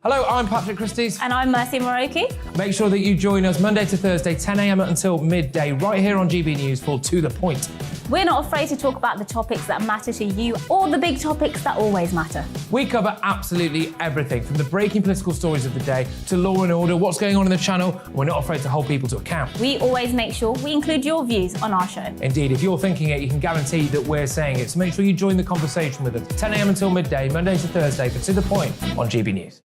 Hello, I'm Patrick Christie's. And I'm Mercy Moroki. Make sure that you join us Monday to Thursday, 10 a.m. until midday, right here on GB News for To The Point. We're not afraid to talk about the topics that matter to you or the big topics that always matter. We cover absolutely everything, from the breaking political stories of the day to law and order, what's going on in the channel. We're not afraid to hold people to account. We always make sure we include your views on our show. Indeed, if you're thinking it, you can guarantee that we're saying it. So make sure you join the conversation with us, 10 a.m. until midday, Monday to Thursday, for To The Point on GB News.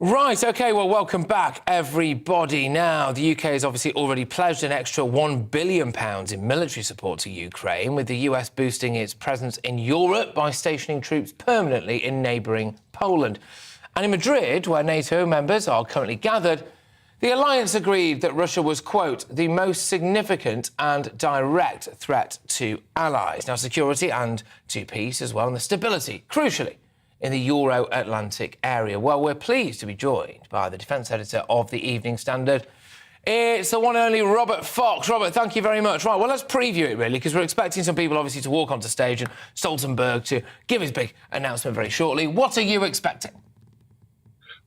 Right, OK, well, welcome back, everybody. Now, the UK has obviously already pledged an extra £1 billion in military support to Ukraine, with the US boosting its presence in Europe by stationing troops permanently in neighbouring Poland. And in Madrid, where NATO members are currently gathered, the alliance agreed that Russia was, quote, the most significant and direct threat to allies. Now, security and to peace as well, and the stability, crucially, in the Euro-Atlantic area. Well, we're pleased to be joined by the defence editor of the Evening Standard. It's the one and only Robert Fox. Robert, thank you very much. Right, well, let's preview it, really, because we're expecting some people, obviously, to walk onto stage and Stoltenberg to give his big announcement very shortly. What are you expecting?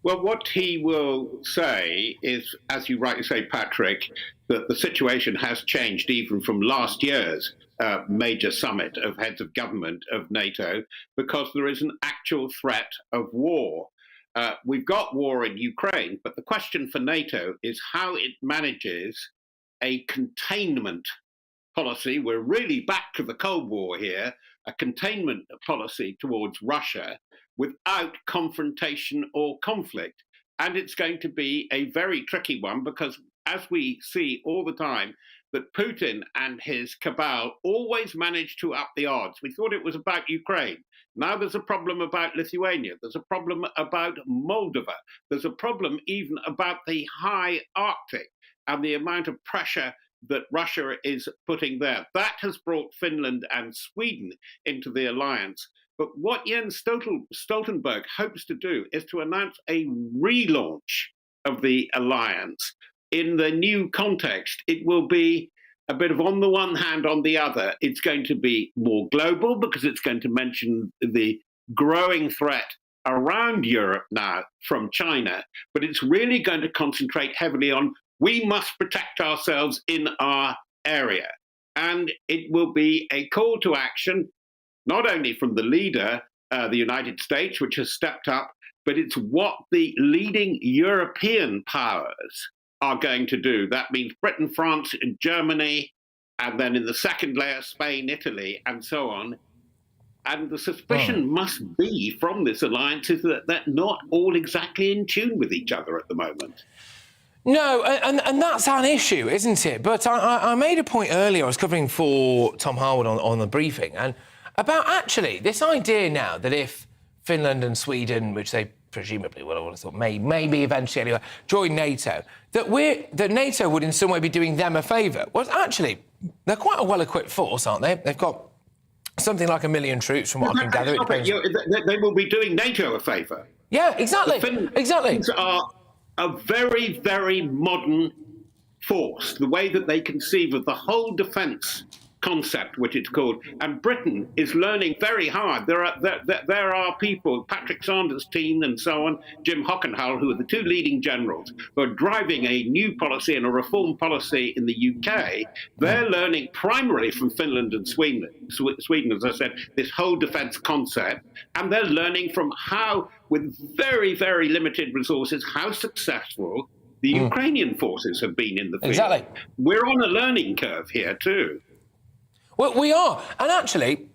Well, what he will say is, as you rightly say, Patrick, that the situation has changed even from last year's major summit of heads of government of NATO, because there is an actual threat of war. We've got war in Ukraine, but the question for NATO is how it manages a containment policy. We're really back to the Cold War here, a containment policy towards Russia without confrontation or conflict. And it's going to be a very tricky one, because as we see all the time, that Putin and his cabal always manage to up the odds. We thought it was about Ukraine. Now there's a problem about Lithuania. There's a problem about Moldova. There's a problem even about the high Arctic and the amount of pressure that Russia is putting there. That has brought Finland and Sweden into the alliance. But what Jens Stoltenberg hopes to do is to announce a relaunch of the alliance. In the new context, it will be a bit of on the one hand, on the other. It's going to be more global, because it's going to mention the growing threat around Europe now from China. But it's really going to concentrate heavily on we must protect ourselves in our area. And it will be a call to action, not only from the leader, the United States, which has stepped up, but it's what the leading European powers are going to do. That means Britain, France, Germany, and then in the second layer, Spain, Italy, and so on. And the suspicion must be from this alliance is that they're not all exactly in tune with each other at the moment. No, and that's an issue, isn't it? But I made a point earlier, I was covering for Tom Harwood on the briefing, and about actually this idea now that if Finland and Sweden, which they presumably will, I would have thought, maybe eventually anyway, join NATO, that NATO would in some way be doing them a favour. Well, actually, they're quite a well-equipped force, aren't they? They've got something like 1 million troops, from what I can gather. They will be doing NATO a favour. Yeah, exactly. Exactly. Are a very, very modern force, the way that they conceive of the whole defence concept, which it's called, and Britain is learning very hard. There are people, Patrick Sanders' team and so on, Jim Hockenhull, who are the two leading generals, who are driving a new policy and a reform policy in the UK. They're learning primarily from Finland and Sweden, as I said, this whole defence concept, and they're learning from how, with very, very limited resources, how successful the Ukrainian forces have been in the field. Exactly. We're on a learning curve here too. Well, we are. And actually,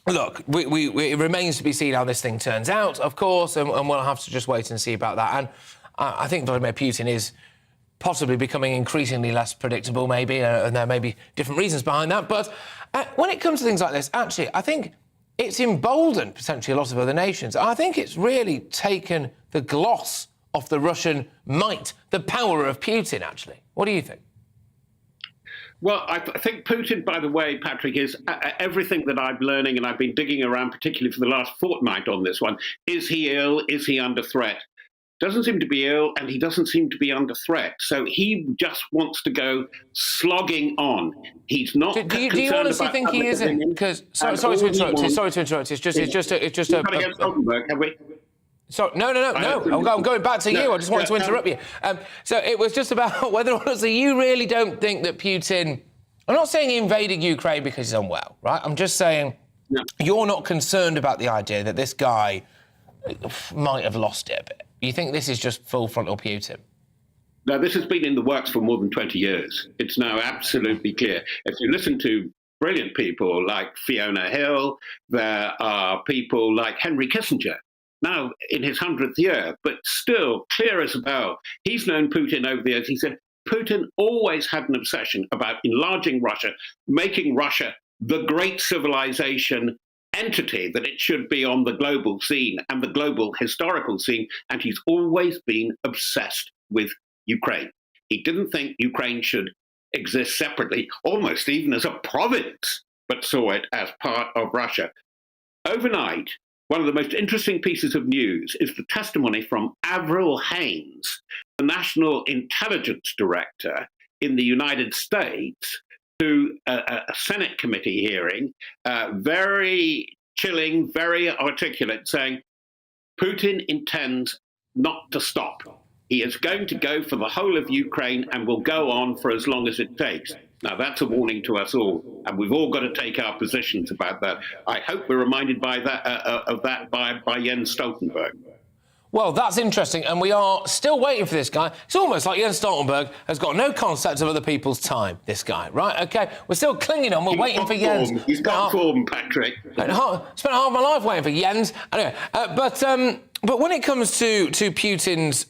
look, it remains to be seen how this thing turns out, of course, and we'll have to just wait and see about that. And I think Vladimir Putin is possibly becoming increasingly less predictable, maybe, and there may be different reasons behind that. But when it comes to things like this, actually, I think it's emboldened potentially a lot of other nations. I think it's really taken the gloss off the Russian might, the power of Putin, actually. What do you think? Well, I think Putin, by the way, Patrick, is everything that I'm learning, and I've been digging around particularly for the last fortnight on this one. Is he ill? Is he under threat? Doesn't seem to be ill, and he doesn't seem to be under threat. So he just wants to go slogging on. He's not. Do you honestly think he isn't? Because sorry to interrupt. It's just a. Against Stoltenberg, have we? So no. I'm going back to you. I just wanted to interrupt you. So it was just about whether honestly you really don't think that Putin. I'm not saying he invaded Ukraine because he's unwell, right? I'm just saying you're not concerned about the idea that this guy might have lost it a bit. You think this is just full frontal Putin? Now, this has been in the works for more than 20 years. It's now absolutely clear. If you listen to brilliant people like Fiona Hill, there are people like Henry Kissinger, now in his 100th year, but still clear as a bell. He's known Putin over the years. He said Putin always had an obsession about enlarging Russia, making Russia the great civilization entity that it should be on the global scene and the global historical scene. And he's always been obsessed with Ukraine. He didn't think Ukraine should exist separately, almost even as a province, but saw it as part of Russia. Overnight, one of the most interesting pieces of news is the testimony from Avril Haines, the National Intelligence Director in the United States, to a Senate committee hearing, very chilling, very articulate, saying Putin intends not to stop. He is going to go for the whole of Ukraine and will go on for as long as it takes. Now, that's a warning to us all, and we've all got to take our positions about that. I hope we're reminded by that, of that by Jens Stoltenberg. Well, that's interesting, and we are still waiting for this guy. It's almost like Jens Stoltenberg has got no concept of other people's time, this guy, right? OK, we're still clinging on. We're waiting for Jens. He's got form, Patrick. Spent half my life waiting for Jens. Anyway, but when it comes to Putin's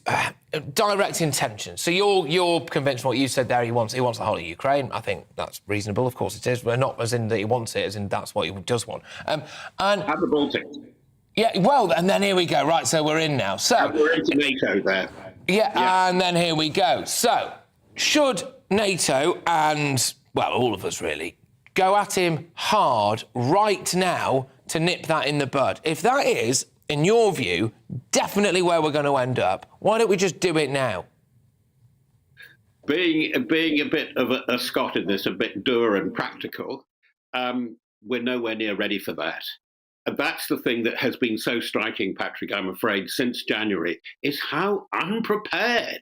direct intentions, so you're convinced from what you said there, he wants the whole of Ukraine. I think that's reasonable. Of course it is. We're not as in that he wants it, as in that's what he does want. And the Baltics. Yeah, well, and then here we go. Right, so we're in now. So we're into NATO there. Yeah, and then here we go. So should NATO and, well, all of us really, go at him hard right now to nip that in the bud? If that is, in your view, definitely where we're going to end up, why don't we just do it now? Being a bit of a Scot in this, a bit dour and practical, we're nowhere near ready for that. And that's the thing that has been so striking, Patrick, I'm afraid, since January, is how unprepared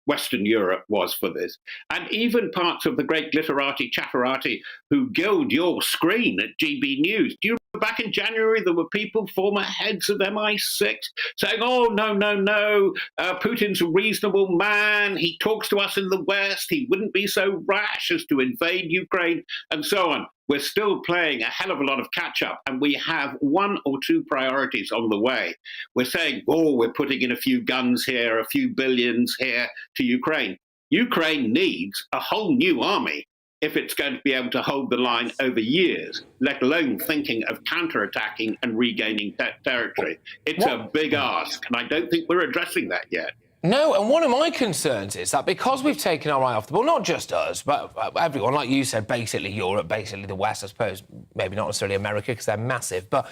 Western Europe was for this. And even parts of the great glitterati chatterati who gild your screen at GB News. Do you remember back in January there were people, former heads of MI6, saying, oh, no, Putin's a reasonable man. He talks to us in the West. He wouldn't be so rash as to invade Ukraine and so on. We're still playing a hell of a lot of catch up, and we have one or two priorities on the way. We're saying, oh, we're putting in a few guns here, a few billions here to Ukraine. Ukraine needs a whole new army if it's going to be able to hold the line over years, let alone thinking of counterattacking and regaining territory. It's a big ask, and I don't think we're addressing that yet. No, and one of my concerns is that because we've taken our eye off the ball, not just us, but everyone, like you said, basically Europe, basically the West, I suppose, maybe not necessarily America because they're massive, but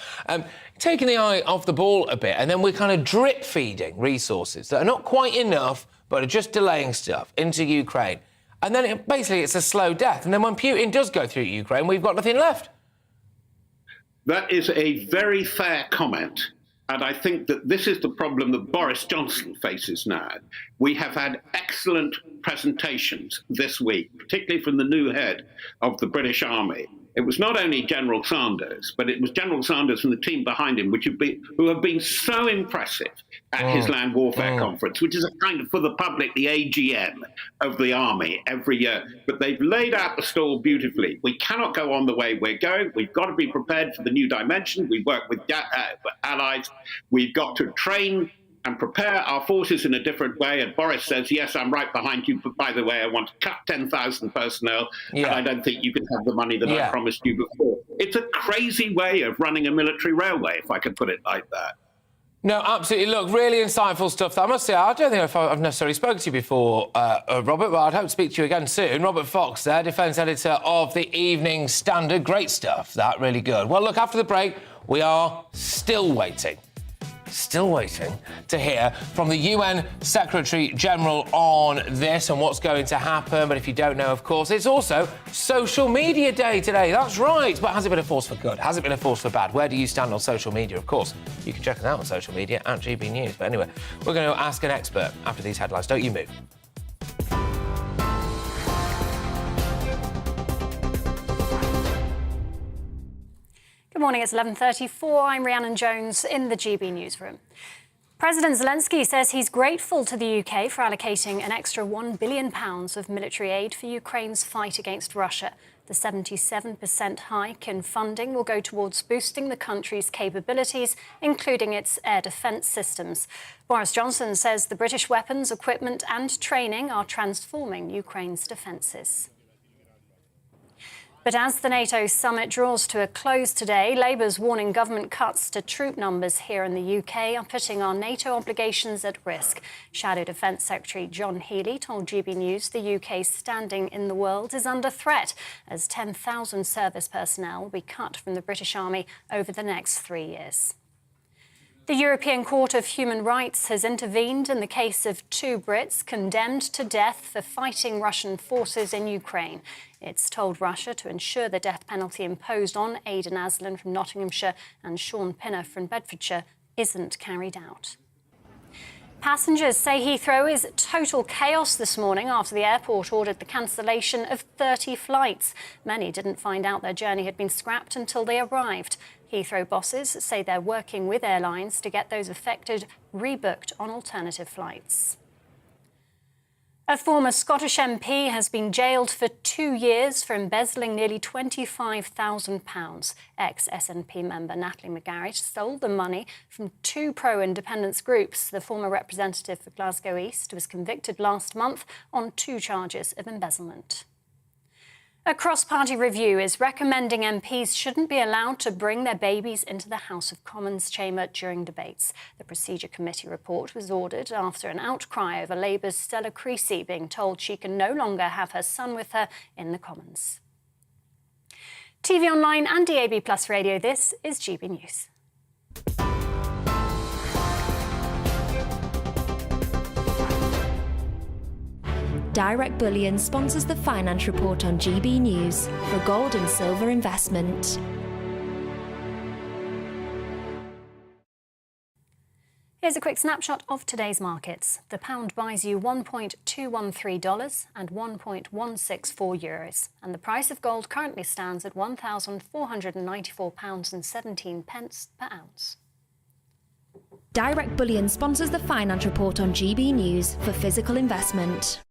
taking the eye off the ball a bit, and then we're kind of drip-feeding resources that are not quite enough, but are just delaying stuff into Ukraine. And then basically it's a slow death. And then when Putin does go through Ukraine, we've got nothing left. That is a very fair comment. And I think that this is the problem that Boris Johnson faces now. We have had excellent presentations this week, particularly from the new head of the British Army. It was not only General Sanders, but it was General Sanders and the team behind him, who have been so impressive at his land warfare conference, which is a kind of, for the public, the AGM of the army every year. But they've laid out the stall beautifully. We cannot go on the way we're going. We've got to be prepared for the new dimension. We work with allies. We've got to train and prepare our forces in a different way. And Boris says, yes, I'm right behind you, but by the way, I want to cut 10,000 personnel, and I don't think you can have the money that I promised you before. It's a crazy way of running a military railway, if I could put it like that. No, absolutely. Look, really insightful stuff. I must say, I don't think I've necessarily spoken to you before, Robert, but I'd hope to speak to you again soon. Robert Fox there, defence editor of the Evening Standard. Great stuff, that, really good. Well, look, after the break, we are still waiting to hear from the UN Secretary-General on this and what's going to happen. But if you don't know, of course, it's also Social Media Day today. That's right. But has it been a force for good? Has it been a force for bad? Where do you stand on social media? Of course, you can check us out on social media at GB News. But anyway, we're going to ask an expert after these headlines. Don't you move. Good morning, it's 11:34. I'm Rhiannon Jones in the GB newsroom. President Zelensky says he's grateful to the UK for allocating an extra £1 billion of military aid for Ukraine's fight against Russia. The 77% hike in funding will go towards boosting the country's capabilities, including its air defence systems. Boris Johnson says the British weapons, equipment and training are transforming Ukraine's defences. But as the NATO summit draws to a close today, Labour's warning government cuts to troop numbers here in the UK are putting our NATO obligations at risk. Shadow Defence Secretary John Healey told GB News the UK's standing in the world is under threat as 10,000 service personnel will be cut from the British Army over the next 3 years. The European Court of Human Rights has intervened in the case of 2 Brits condemned to death for fighting Russian forces in Ukraine. It's told Russia to ensure the death penalty imposed on Aidan Aslan from Nottinghamshire and Sean Pinner from Bedfordshire isn't carried out. Passengers say Heathrow is total chaos this morning after the airport ordered the cancellation of 30 flights. Many didn't find out their journey had been scrapped until they arrived. Heathrow bosses say they're working with airlines to get those affected rebooked on alternative flights. A former Scottish MP has been jailed for 2 years for embezzling nearly £25,000. Ex-SNP member Natalie McGarrett stole the money from 2 pro-independence groups. The former representative for Glasgow East was convicted last month on 2 charges of embezzlement. A cross-party review is recommending MPs shouldn't be allowed to bring their babies into the House of Commons chamber during debates. The Procedure Committee report was ordered after an outcry over Labour's Stella Creasy being told she can no longer have her son with her in the Commons. TV online and DAB+ radio, this is GB News. Direct Bullion sponsors the Finance Report on GB News for gold and silver investment. Here's a quick snapshot of today's markets. The pound buys you $1.213 and 1.164 euros. And the price of gold currently stands at £1,494.17 per ounce. Direct Bullion sponsors the Finance Report on GB News for physical investment.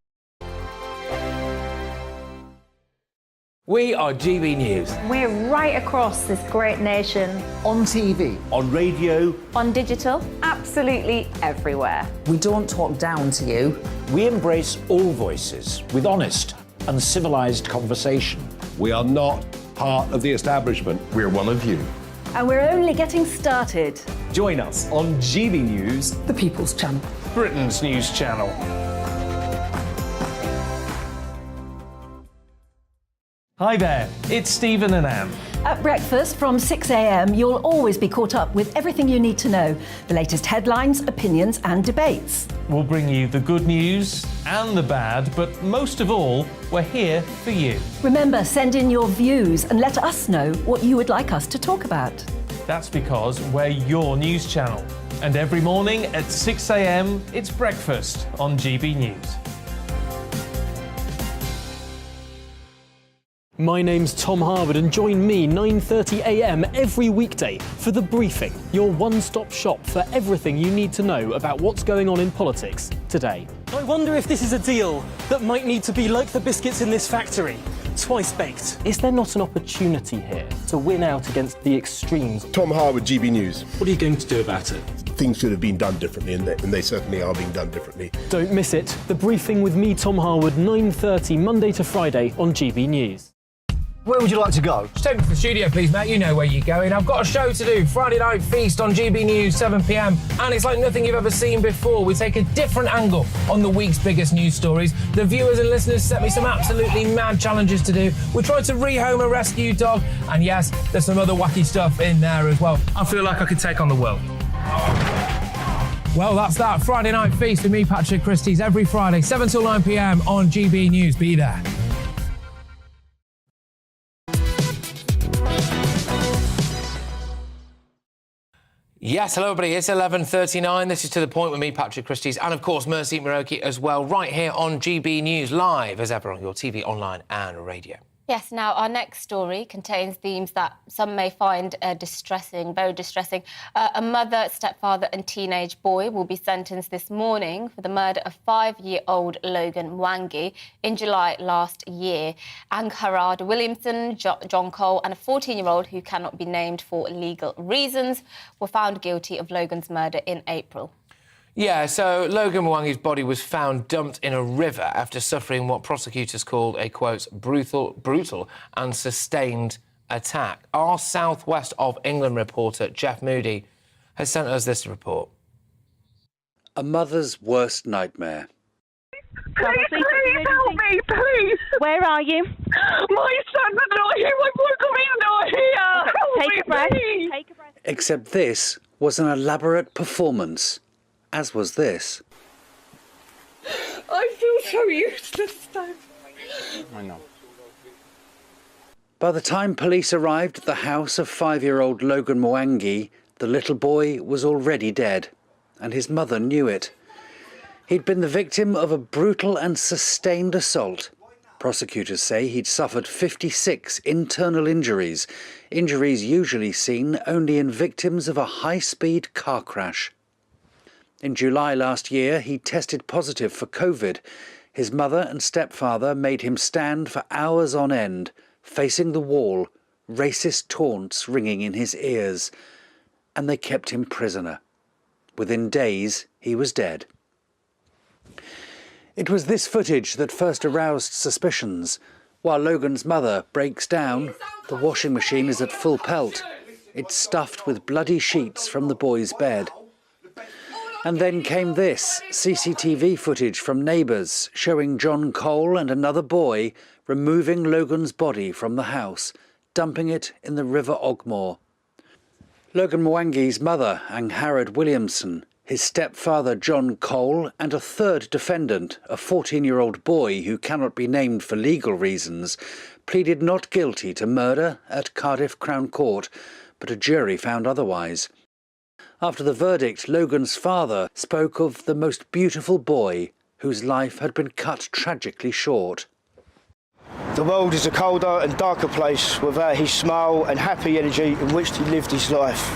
We are GB News. We're right across this great nation. On TV. On radio. On digital. Absolutely everywhere. We don't talk down to you. We embrace all voices with honest and civilised conversation. We are not part of the establishment. We're one of you. And we're only getting started. Join us on GB News, The People's Channel. Britain's news channel. Hi there, it's Stephen and Anne. At breakfast from 6 a.m, you'll always be caught up with everything you need to know, the latest headlines, opinions and debates. We'll bring you the good news and the bad, but most of all, we're here for you. Remember, send in your views and let us know what you would like us to talk about. That's because we're your news channel. And every morning at 6 a.m, it's breakfast on GB News. My name's Tom Harwood and join me 9:30 a.m. every weekday for The Briefing, your one-stop shop for everything you need to know about what's going on in politics today. I wonder if this is a deal that might need to be like the biscuits in this factory, twice baked. Is there not an opportunity here to win out against the extremes? Tom Harwood, GB News. What are you going to do about it? Things should have been done differently, and they certainly are being done differently. Don't miss it. The Briefing with me, Tom Harwood, 9:30 Monday to Friday on GB News. Where would you like to go? Just take me to the studio, please, mate. You know where you're going. I've got a show to do. Friday Night Feast on GB News, 7 p.m. And it's like nothing you've ever seen before. We take a different angle on the week's biggest news stories. The viewers and listeners set me some absolutely mad challenges to do. We tried to rehome a rescue dog. And yes, there's some other wacky stuff in there as well. I feel like I could take on the world. Well, that's that. Friday Night Feast with me, Patrick Christie's, every Friday, 7 till 9 p.m. on GB News. Be there. Yes, hello everybody, it's 11:39. This is To The Point with me, Patrick Christie's, and of course Mercy Muroki as well, right here on GB News, live as ever on your TV, online and radio. Yes, now our next story contains themes that some may find distressing, very distressing. A mother, stepfather and teenage boy will be sentenced this morning for the murder of 5-year-old Logan Mwangi in July last year. Angharad Williamson, John Cole and a 14-year-old who cannot be named for legal reasons were found guilty of Logan's murder in April. Yeah, so Logan Mwangi's body was found dumped in a river after suffering what prosecutors called a, quote, brutal and sustained attack. Our South West of England reporter, Jeff Moody, has sent us this report. A mother's worst nightmare. Please help me, please. Where are you? My son's not here. My boyfriend's not here. Take a breath. Take a breath. Except this was an elaborate performance. As was this. I feel so useless. I know. By the time police arrived at the house of 5-year-old Logan Mwangi, the little boy was already dead, and his mother knew it. He'd been the victim of a brutal and sustained assault. Prosecutors say he'd suffered 56 internal injuries, injuries usually seen only in victims of a high-speed car crash. In July last year, he tested positive for COVID. His mother and stepfather made him stand for hours on end, facing the wall, racist taunts ringing in his ears. And they kept him prisoner. Within days, he was dead. It was this footage that first aroused suspicions. While Logan's mother breaks down, the washing machine is at full pelt. It's stuffed with bloody sheets from the boy's bed. And then came this, CCTV footage from neighbours showing John Cole and another boy removing Logan's body from the house, dumping it in the River Ogmore. Logan Mwangi's mother, Angharad Williamson, his stepfather John Cole and a third defendant, a 14-year-old boy who cannot be named for legal reasons, pleaded not guilty to murder at Cardiff Crown Court, but a jury found otherwise. After the verdict, Logan's father spoke of the most beautiful boy whose life had been cut tragically short. The world is a colder and darker place without his smile and happy energy in which he lived his life.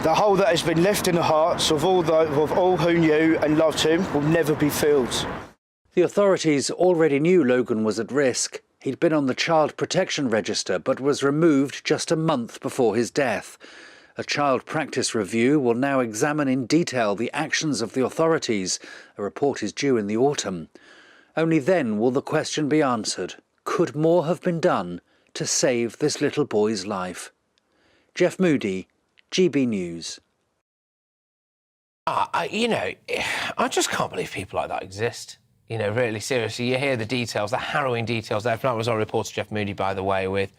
The hole that has been left in the hearts of all who knew and loved him will never be filled. The authorities already knew Logan was at risk. He'd been on the Child Protection Register but was removed just a month before his death. A child practice review will now examine in detail the actions of the authorities. A report is due in the autumn. Only then will the question be answered. Could more have been done to save this little boy's life? Jeff Moody, GB News. I just can't believe people like that exist. Really, seriously, you hear the details, the harrowing details there. That was our reporter, Jeff Moody, by the way, with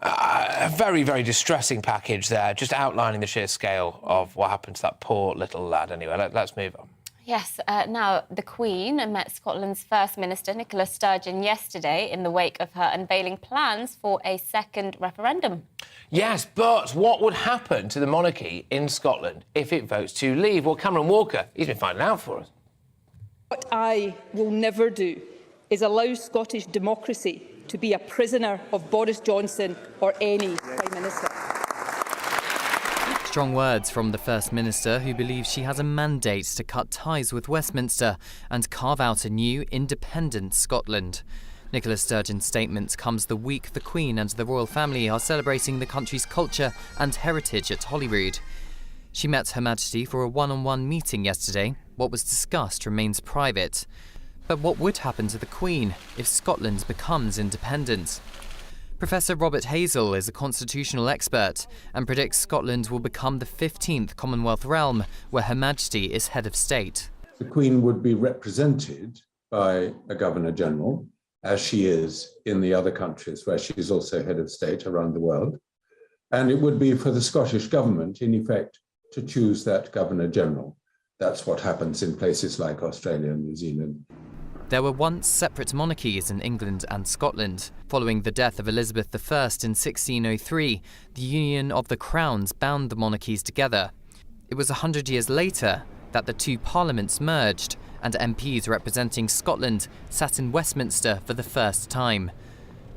a very, very distressing package there, just outlining the sheer scale of what happened to that poor little lad. Anyway, let's move on. Yes, now the Queen met Scotland's First Minister, Nicola Sturgeon, yesterday in the wake of her unveiling plans for a second referendum. Yes, but what would happen to the monarchy in Scotland if it votes to leave? Well, Cameron Walker, he's been finding out for us. What I will never do is allow Scottish democracy to be a prisoner of Boris Johnson or any Prime Minister. Strong words from the First Minister, who believes she has a mandate to cut ties with Westminster and carve out a new, independent Scotland. Nicola Sturgeon's statement comes the week the Queen and the royal family are celebrating the country's culture and heritage at Holyrood. She met Her Majesty for a one-on-one meeting yesterday. What was discussed remains private. But what would happen to the Queen if Scotland becomes independent? Professor Robert Hazel is a constitutional expert and predicts Scotland will become the 15th Commonwealth realm where Her Majesty is head of state. The Queen would be represented by a Governor-General, as she is in the other countries where she is also head of state around the world. And it would be for the Scottish Government, in effect, to choose that Governor-General. That's what happens in places like Australia and New Zealand. There were once separate monarchies in England and Scotland. Following the death of Elizabeth I in 1603, the union of the crowns bound the monarchies together. It was 100 years later that the two parliaments merged and MPs representing Scotland sat in Westminster for the first time.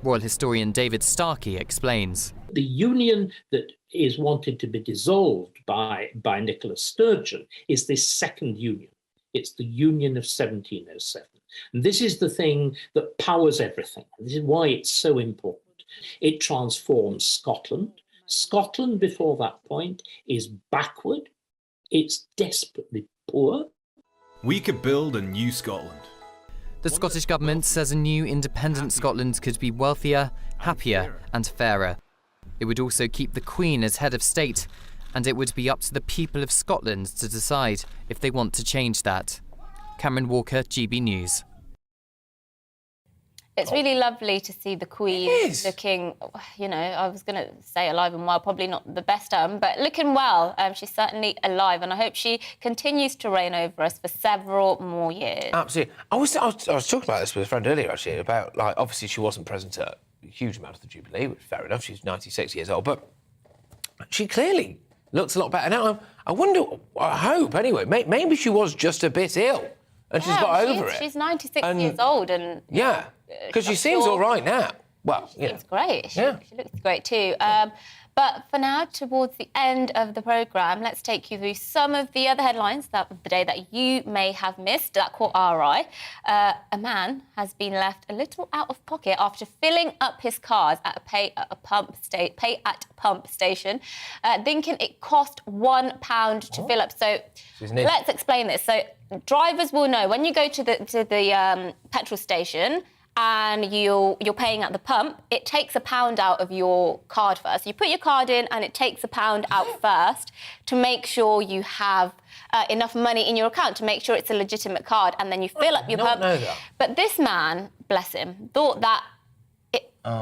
Royal historian David Starkey explains. The union that is wanted to be dissolved by Nicola Sturgeon is this second union. It's the Union of 1707. And this is the thing that powers everything. This is why it's so important. It transforms Scotland. Scotland, before that point, is backward. It's desperately poor. We could build a new Scotland. The Scottish Government says a new independent Scotland could be wealthier, happier and fairer. It would also keep the Queen as head of state, and it would be up to the people of Scotland to decide if they want to change that. Cameron Walker, GB News. It's really lovely to see the Queen looking, I was going to say alive and well, probably not the best term, but looking well. She's certainly alive, and I hope she continues to reign over us for several more years. Absolutely. I was talking about this with a friend earlier, actually, about, obviously she wasn't present at a huge amount of the Jubilee, which fair enough, she's 96 years old, but she clearly looks a lot better now. I wonder, I hope, anyway, maybe she was just a bit ill and she's got over it. She's 96 years old and... Yeah, because she seems all right now. Well, she seems great. She looks great too. But for now, towards the end of the programme, let's take you through some of the other headlines of the day that you may have missed, that caught our eye. A man has been left a little out of pocket after filling up his cars at a pay-at-pump station, thinking it cost £1 to fill up. So let's explain this. So drivers will know when you go to the petrol station and you're paying at the pump, it takes £1 out of your card first. You put your card in and it takes £1 out first to make sure you have enough money in your account, to make sure it's a legitimate card, and then you fill up your pump. But this man, bless him, thought that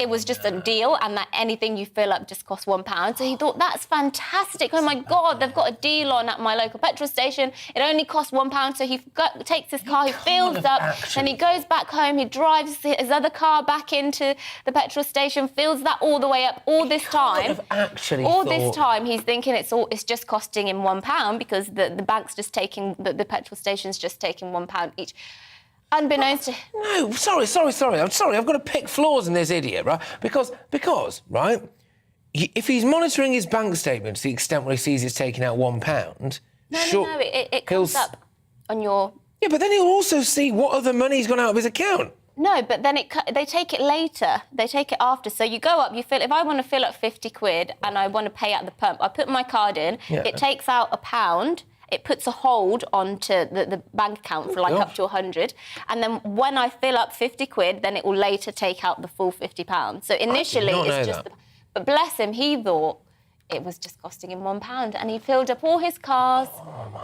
it was just a deal and that anything you fill up just costs £1. So he thought, that's fantastic. Oh, my God, they've got a deal on at my local petrol station. It only costs £1. So he takes his car, he fills up, then he goes back home, he drives his other car back into the petrol station, fills that all the way up. All this time, he's thinking it's just costing him £1 because the bank's just taking, the petrol station's just taking £1 each. Unbeknownst to... No, sorry. I'm sorry. I've got to pick flaws in this idiot, right? Because, right, if he's monitoring his bank statement to the extent where he sees it's taking out £1... it comes up on your... Yeah, but then he'll also see what other money's gone out of his account. No, but then they take it later. They take it after. So you go up, you fill. If I want to fill up 50 quid and I want to pay at the pump, I put my card in. Yeah. It takes out £1. It puts a hold onto the bank account for like up to 100. And then when I fill up 50 quid, then it will later take out the full £50. So initially it's just... But bless him, he thought it was just costing him £1. And he filled up all his cars.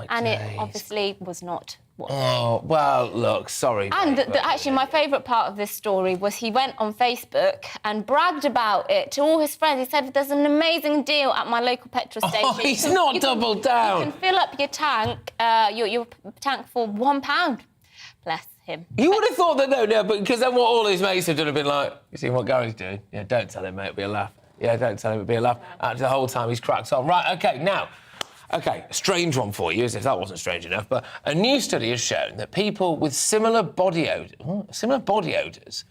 And it obviously was not... Oh, well, look, sorry. And actually, my favourite part of this story was he went on Facebook and bragged about it to all his friends. He said, there's an amazing deal at my local petrol station. Oh, he's not doubled down. You can fill up your tank, your tank for £1. Bless him. You would have thought that, no, but because then what all his mates have done have been like, you see what Gary's doing? Yeah, don't tell him, mate, it'll be a laugh. Yeah, don't tell him, it'll be a laugh. Actually, the whole time he's cracked on. Right, OK, now... OK, strange one for you, as if that wasn't strange enough, but a new study has shown that people with similar body odours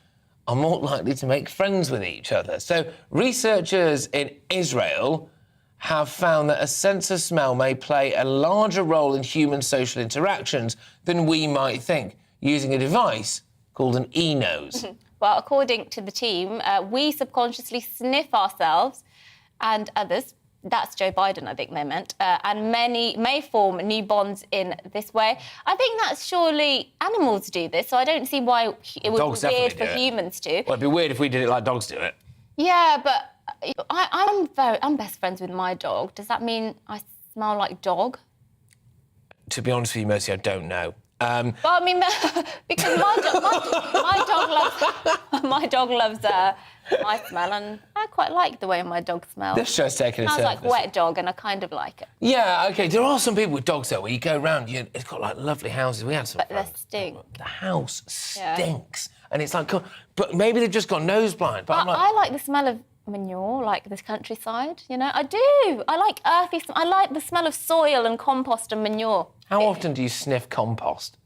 are more likely to make friends with each other. So researchers in Israel have found that a sense of smell may play a larger role in human social interactions than we might think, using a device called an e-nose. Well, according to the team, we subconsciously sniff ourselves and others. That's Joe Biden, I think they meant. And many may form new bonds in this way. I think that's surely animals do this, so I don't see why it would be weird for humans to. Well, it'd be weird if we did it like dogs do it. Yeah, but I'm best friends with my dog. Does that mean I smell like dog? To be honest with you, Mercy, I don't know. Well, I mean, because my dog loves my smell, and I quite like the way my dog smells. This show's taking a turn. Smells like wet dog, and I kind of like it. Yeah, OK, there are some people with dogs, though, where you go round, it's got, like, lovely houses. We had some... But they stink. The house stinks. Yeah. And it's like... But maybe they've just got nose blind. But I like the smell of manure, like this countryside, you know? I do. I like earthy... I like the smell of soil and compost and manure. How often do you sniff compost?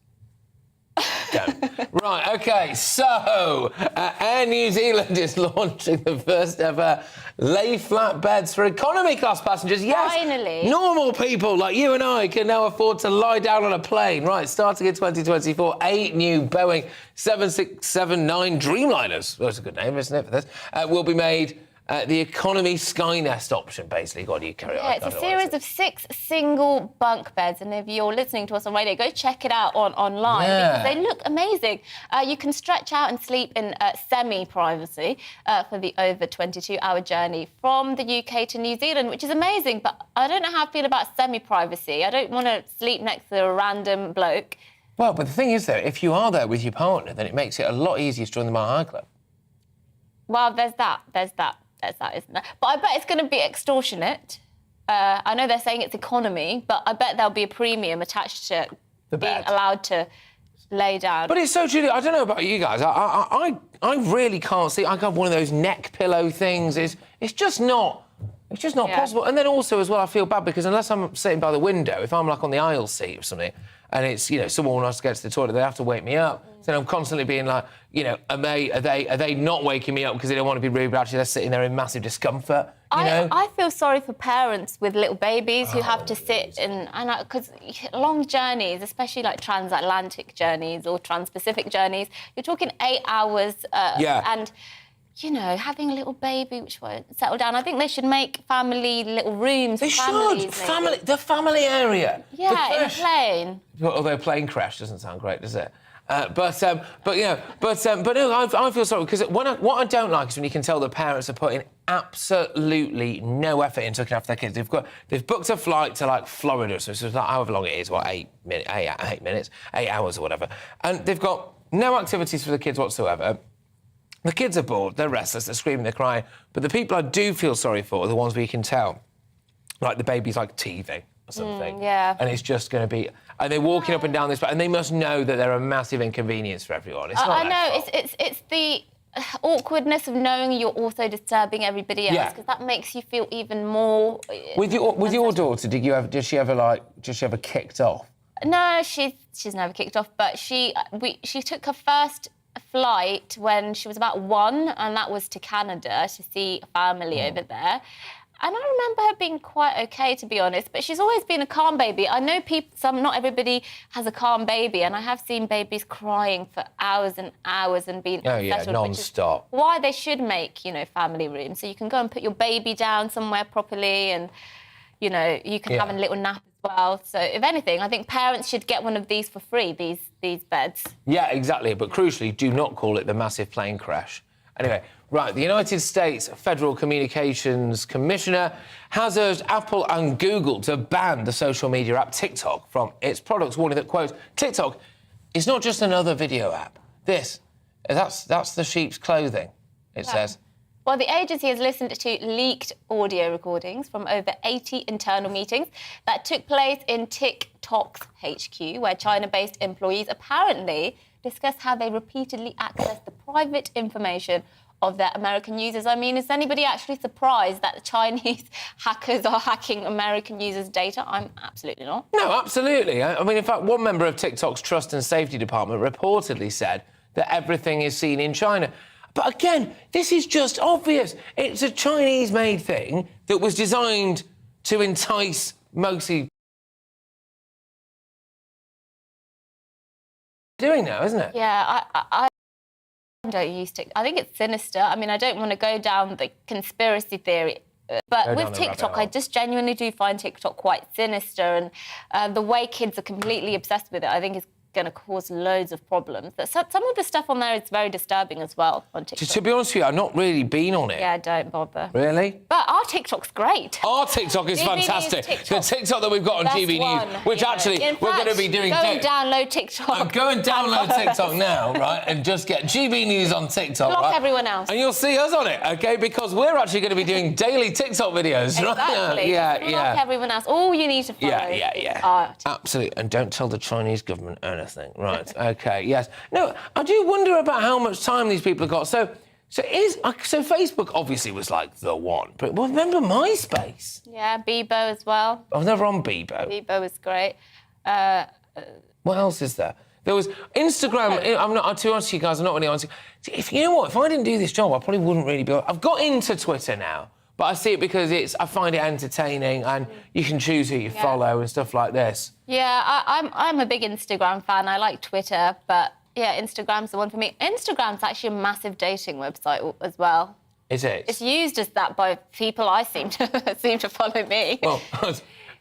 Don't. Right, OK, so Air New Zealand is launching the first ever lay-flat beds for economy-class passengers. Yes, finally. Normal people like you and I can now afford to lie down on a plane. Right, starting in 2024, 8 new Boeing 7679 Dreamliners, that's a good name, isn't it, for this, will be made... the economy Skynest option, basically. God, you carry on. Yeah, it's a series of 6 single bunk beds, and if you're listening to us on radio, go check it out online because they look amazing. You can stretch out and sleep in semi-privacy for the over 22-hour journey from the UK to New Zealand, which is amazing, but I don't know how I feel about semi-privacy. I don't want to sleep next to a random bloke. Well, but the thing is, though, if you are there with your partner, then it makes it a lot easier to join the Mile High Club. Well, there's that, isn't there? But I bet it's going to be extortionate. I know they're saying it's economy, but I bet there'll be a premium attached to being allowed to lay down. But it's so true. I don't know about you guys. I really can't see. I got one of those neck pillow things. It's just not possible. And then also as well, I feel bad because unless I'm sitting by the window, if I'm like on the aisle seat or something, and it's someone wants to go to the toilet, they have to wake me up. So I'm constantly being like, are they not waking me up because they don't want to be rude, but actually they're sitting there in massive discomfort. I feel sorry for parents with little babies who have to sit and because long journeys, especially like transatlantic journeys or trans-Pacific journeys, you're talking 8 hours. And having a little baby which won't settle down. I think they should make family little rooms. They should. The family area. Yeah, in a plane. Although a plane crash doesn't sound great, does it? But no, I feel sorry because what I don't like is when you can tell the parents are putting absolutely no effort into looking after their kids. They've booked a flight to like Florida, so it's like however long it is, 8 hours or whatever, and they've got no activities for the kids whatsoever. The kids are bored, they're restless, they're screaming, they're crying. But the people I do feel sorry for are the ones where you can tell, like the baby's like teething or something. And it's just going to be... And they're walking up and down this... And they must know that they're a massive inconvenience for everyone. It's not I know, it's the awkwardness of knowing you're also disturbing everybody else, because that makes you feel even more... With your daughter, did she ever kicked off? No, she's never kicked off, but she took her first flight when she was about 1, and that was to Canada to see a family over there. And I remember her being quite okay, to be honest, but she's always been a calm baby. I know not everybody has a calm baby, and I have seen babies crying for hours and hours and being unsettled, non-stop. Which is why they should make, family rooms, so you can go and put your baby down somewhere properly, and, you can have a little nap as well. So, if anything, I think parents should get one of these for free, these beds. Yeah, exactly, but crucially, do not call it the massive plane crash. Anyway, right, the United States Federal Communications Commissioner has urged Apple and Google to ban the social media app TikTok from its products, warning that, quote, TikTok is not just another video app. That's the sheep's clothing, it says. Well, the agency has listened to leaked audio recordings from over 80 internal meetings that took place in TikTok's HQ, where China-based employees apparently discuss how they repeatedly access the private information of their American users. I mean, is anybody actually surprised that the Chinese hackers are hacking American users' data? I'm absolutely not. No, absolutely. I mean, in fact, one member of TikTok's Trust and Safety Department reportedly said that everything is seen in China. But again, this is just obvious. It's a Chinese-made thing that was designed to entice mostly doing now, isn't it? Yeah, I don't use TikTok. I think it's sinister. I mean, I don't want to go down the conspiracy theory, but with TikTok, I just genuinely do find TikTok quite sinister, and the way kids are completely obsessed with it, I think is going to cause loads of problems. Some of the stuff on there is very disturbing as well on TikTok. To be honest with you, I've not really been on it. Yeah, don't bother. Really? But our TikTok's great. Our TikTok is fantastic. The TikTok that we've got on GB News, which actually we're going to be doing. Go and download TikTok. Go and download TikTok now, right? And just get GB News on TikTok. Block everyone else. And you'll see us on it, OK? Because we're actually going to be doing daily TikTok videos, right? Exactly. Yeah. Block everyone else. All you need to follow. Yeah. Absolutely. And don't tell the Chinese government anything. Right, OK, yes. No, I do wonder about how much time these people have got. So Facebook obviously was like the one, but remember MySpace? Yeah, Bebo as well. I was never on Bebo. Bebo was great. What else is there? There was Instagram. I'm not, to be honest with you guys, I'm not really on. If you know what, if I didn't do this job, I probably wouldn't really be. I've got into Twitter now. But I see it because I find it entertaining, and you can choose who you follow and stuff like this. Yeah, I'm a big Instagram fan. I like Twitter, but yeah, Instagram's the one for me. Instagram's actually a massive dating website as well. Is it? It's used as that by people I seem to follow me. Well,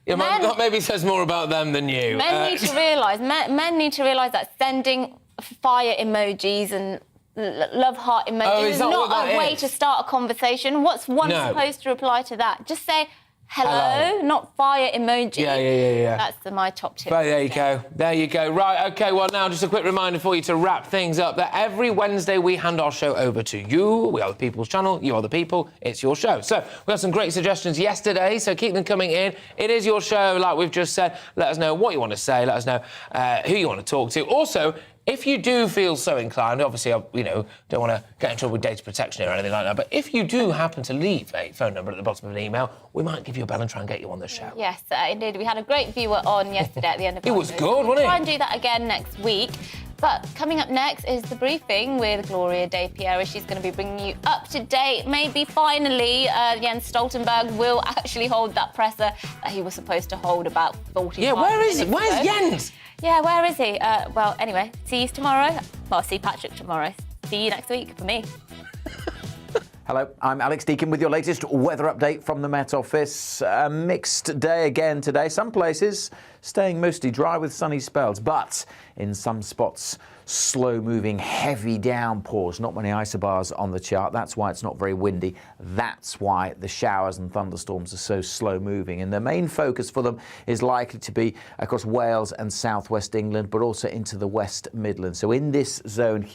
yeah, that maybe says more about them than you. Men need to realise. Men need to realise that sending fire emojis and love heart emoji is not a way to start a conversation. What's one supposed to reply to that? Just say hello, not fire emoji. Yeah. That's my top tip. There you go. Right, OK, well, now just a quick reminder for you to wrap things up that every Wednesday we hand our show over to you. We are the People's Channel, you are the people, it's your show. So we got some great suggestions yesterday, so keep them coming in. It is your show, like we've just said. Let us know what you want to say, let us know who you want to talk to. Also, if you do feel so inclined, obviously, don't want to get in trouble with data protection or anything like that, but if you do happen to leave a phone number at the bottom of an email, we might give you a bell and try and get you on the show. Yes, indeed. We had a great viewer on yesterday at the end of it. It was good, wasn't it? We'll try and do that again next week. But coming up next is the briefing with Gloria De Piera. She's going to be bringing you up to date. Maybe finally, Jens Stoltenberg will actually hold that presser that he was supposed to hold about 45 minutes ago. Where's Jens? Yeah, where is he? Well, anyway, see you tomorrow. Well, see Patrick tomorrow. See you next week for me. Hello, I'm Alex Deakin with your latest weather update from the Met Office. A mixed day again today. Some places staying mostly dry with sunny spells, but in some spots, slow-moving, heavy downpours. Not many isobars on the chart. That's why it's not very windy. That's why the showers and thunderstorms are so slow-moving. And the main focus for them is likely to be across Wales and southwest England, but also into the West Midlands. So in this zone here,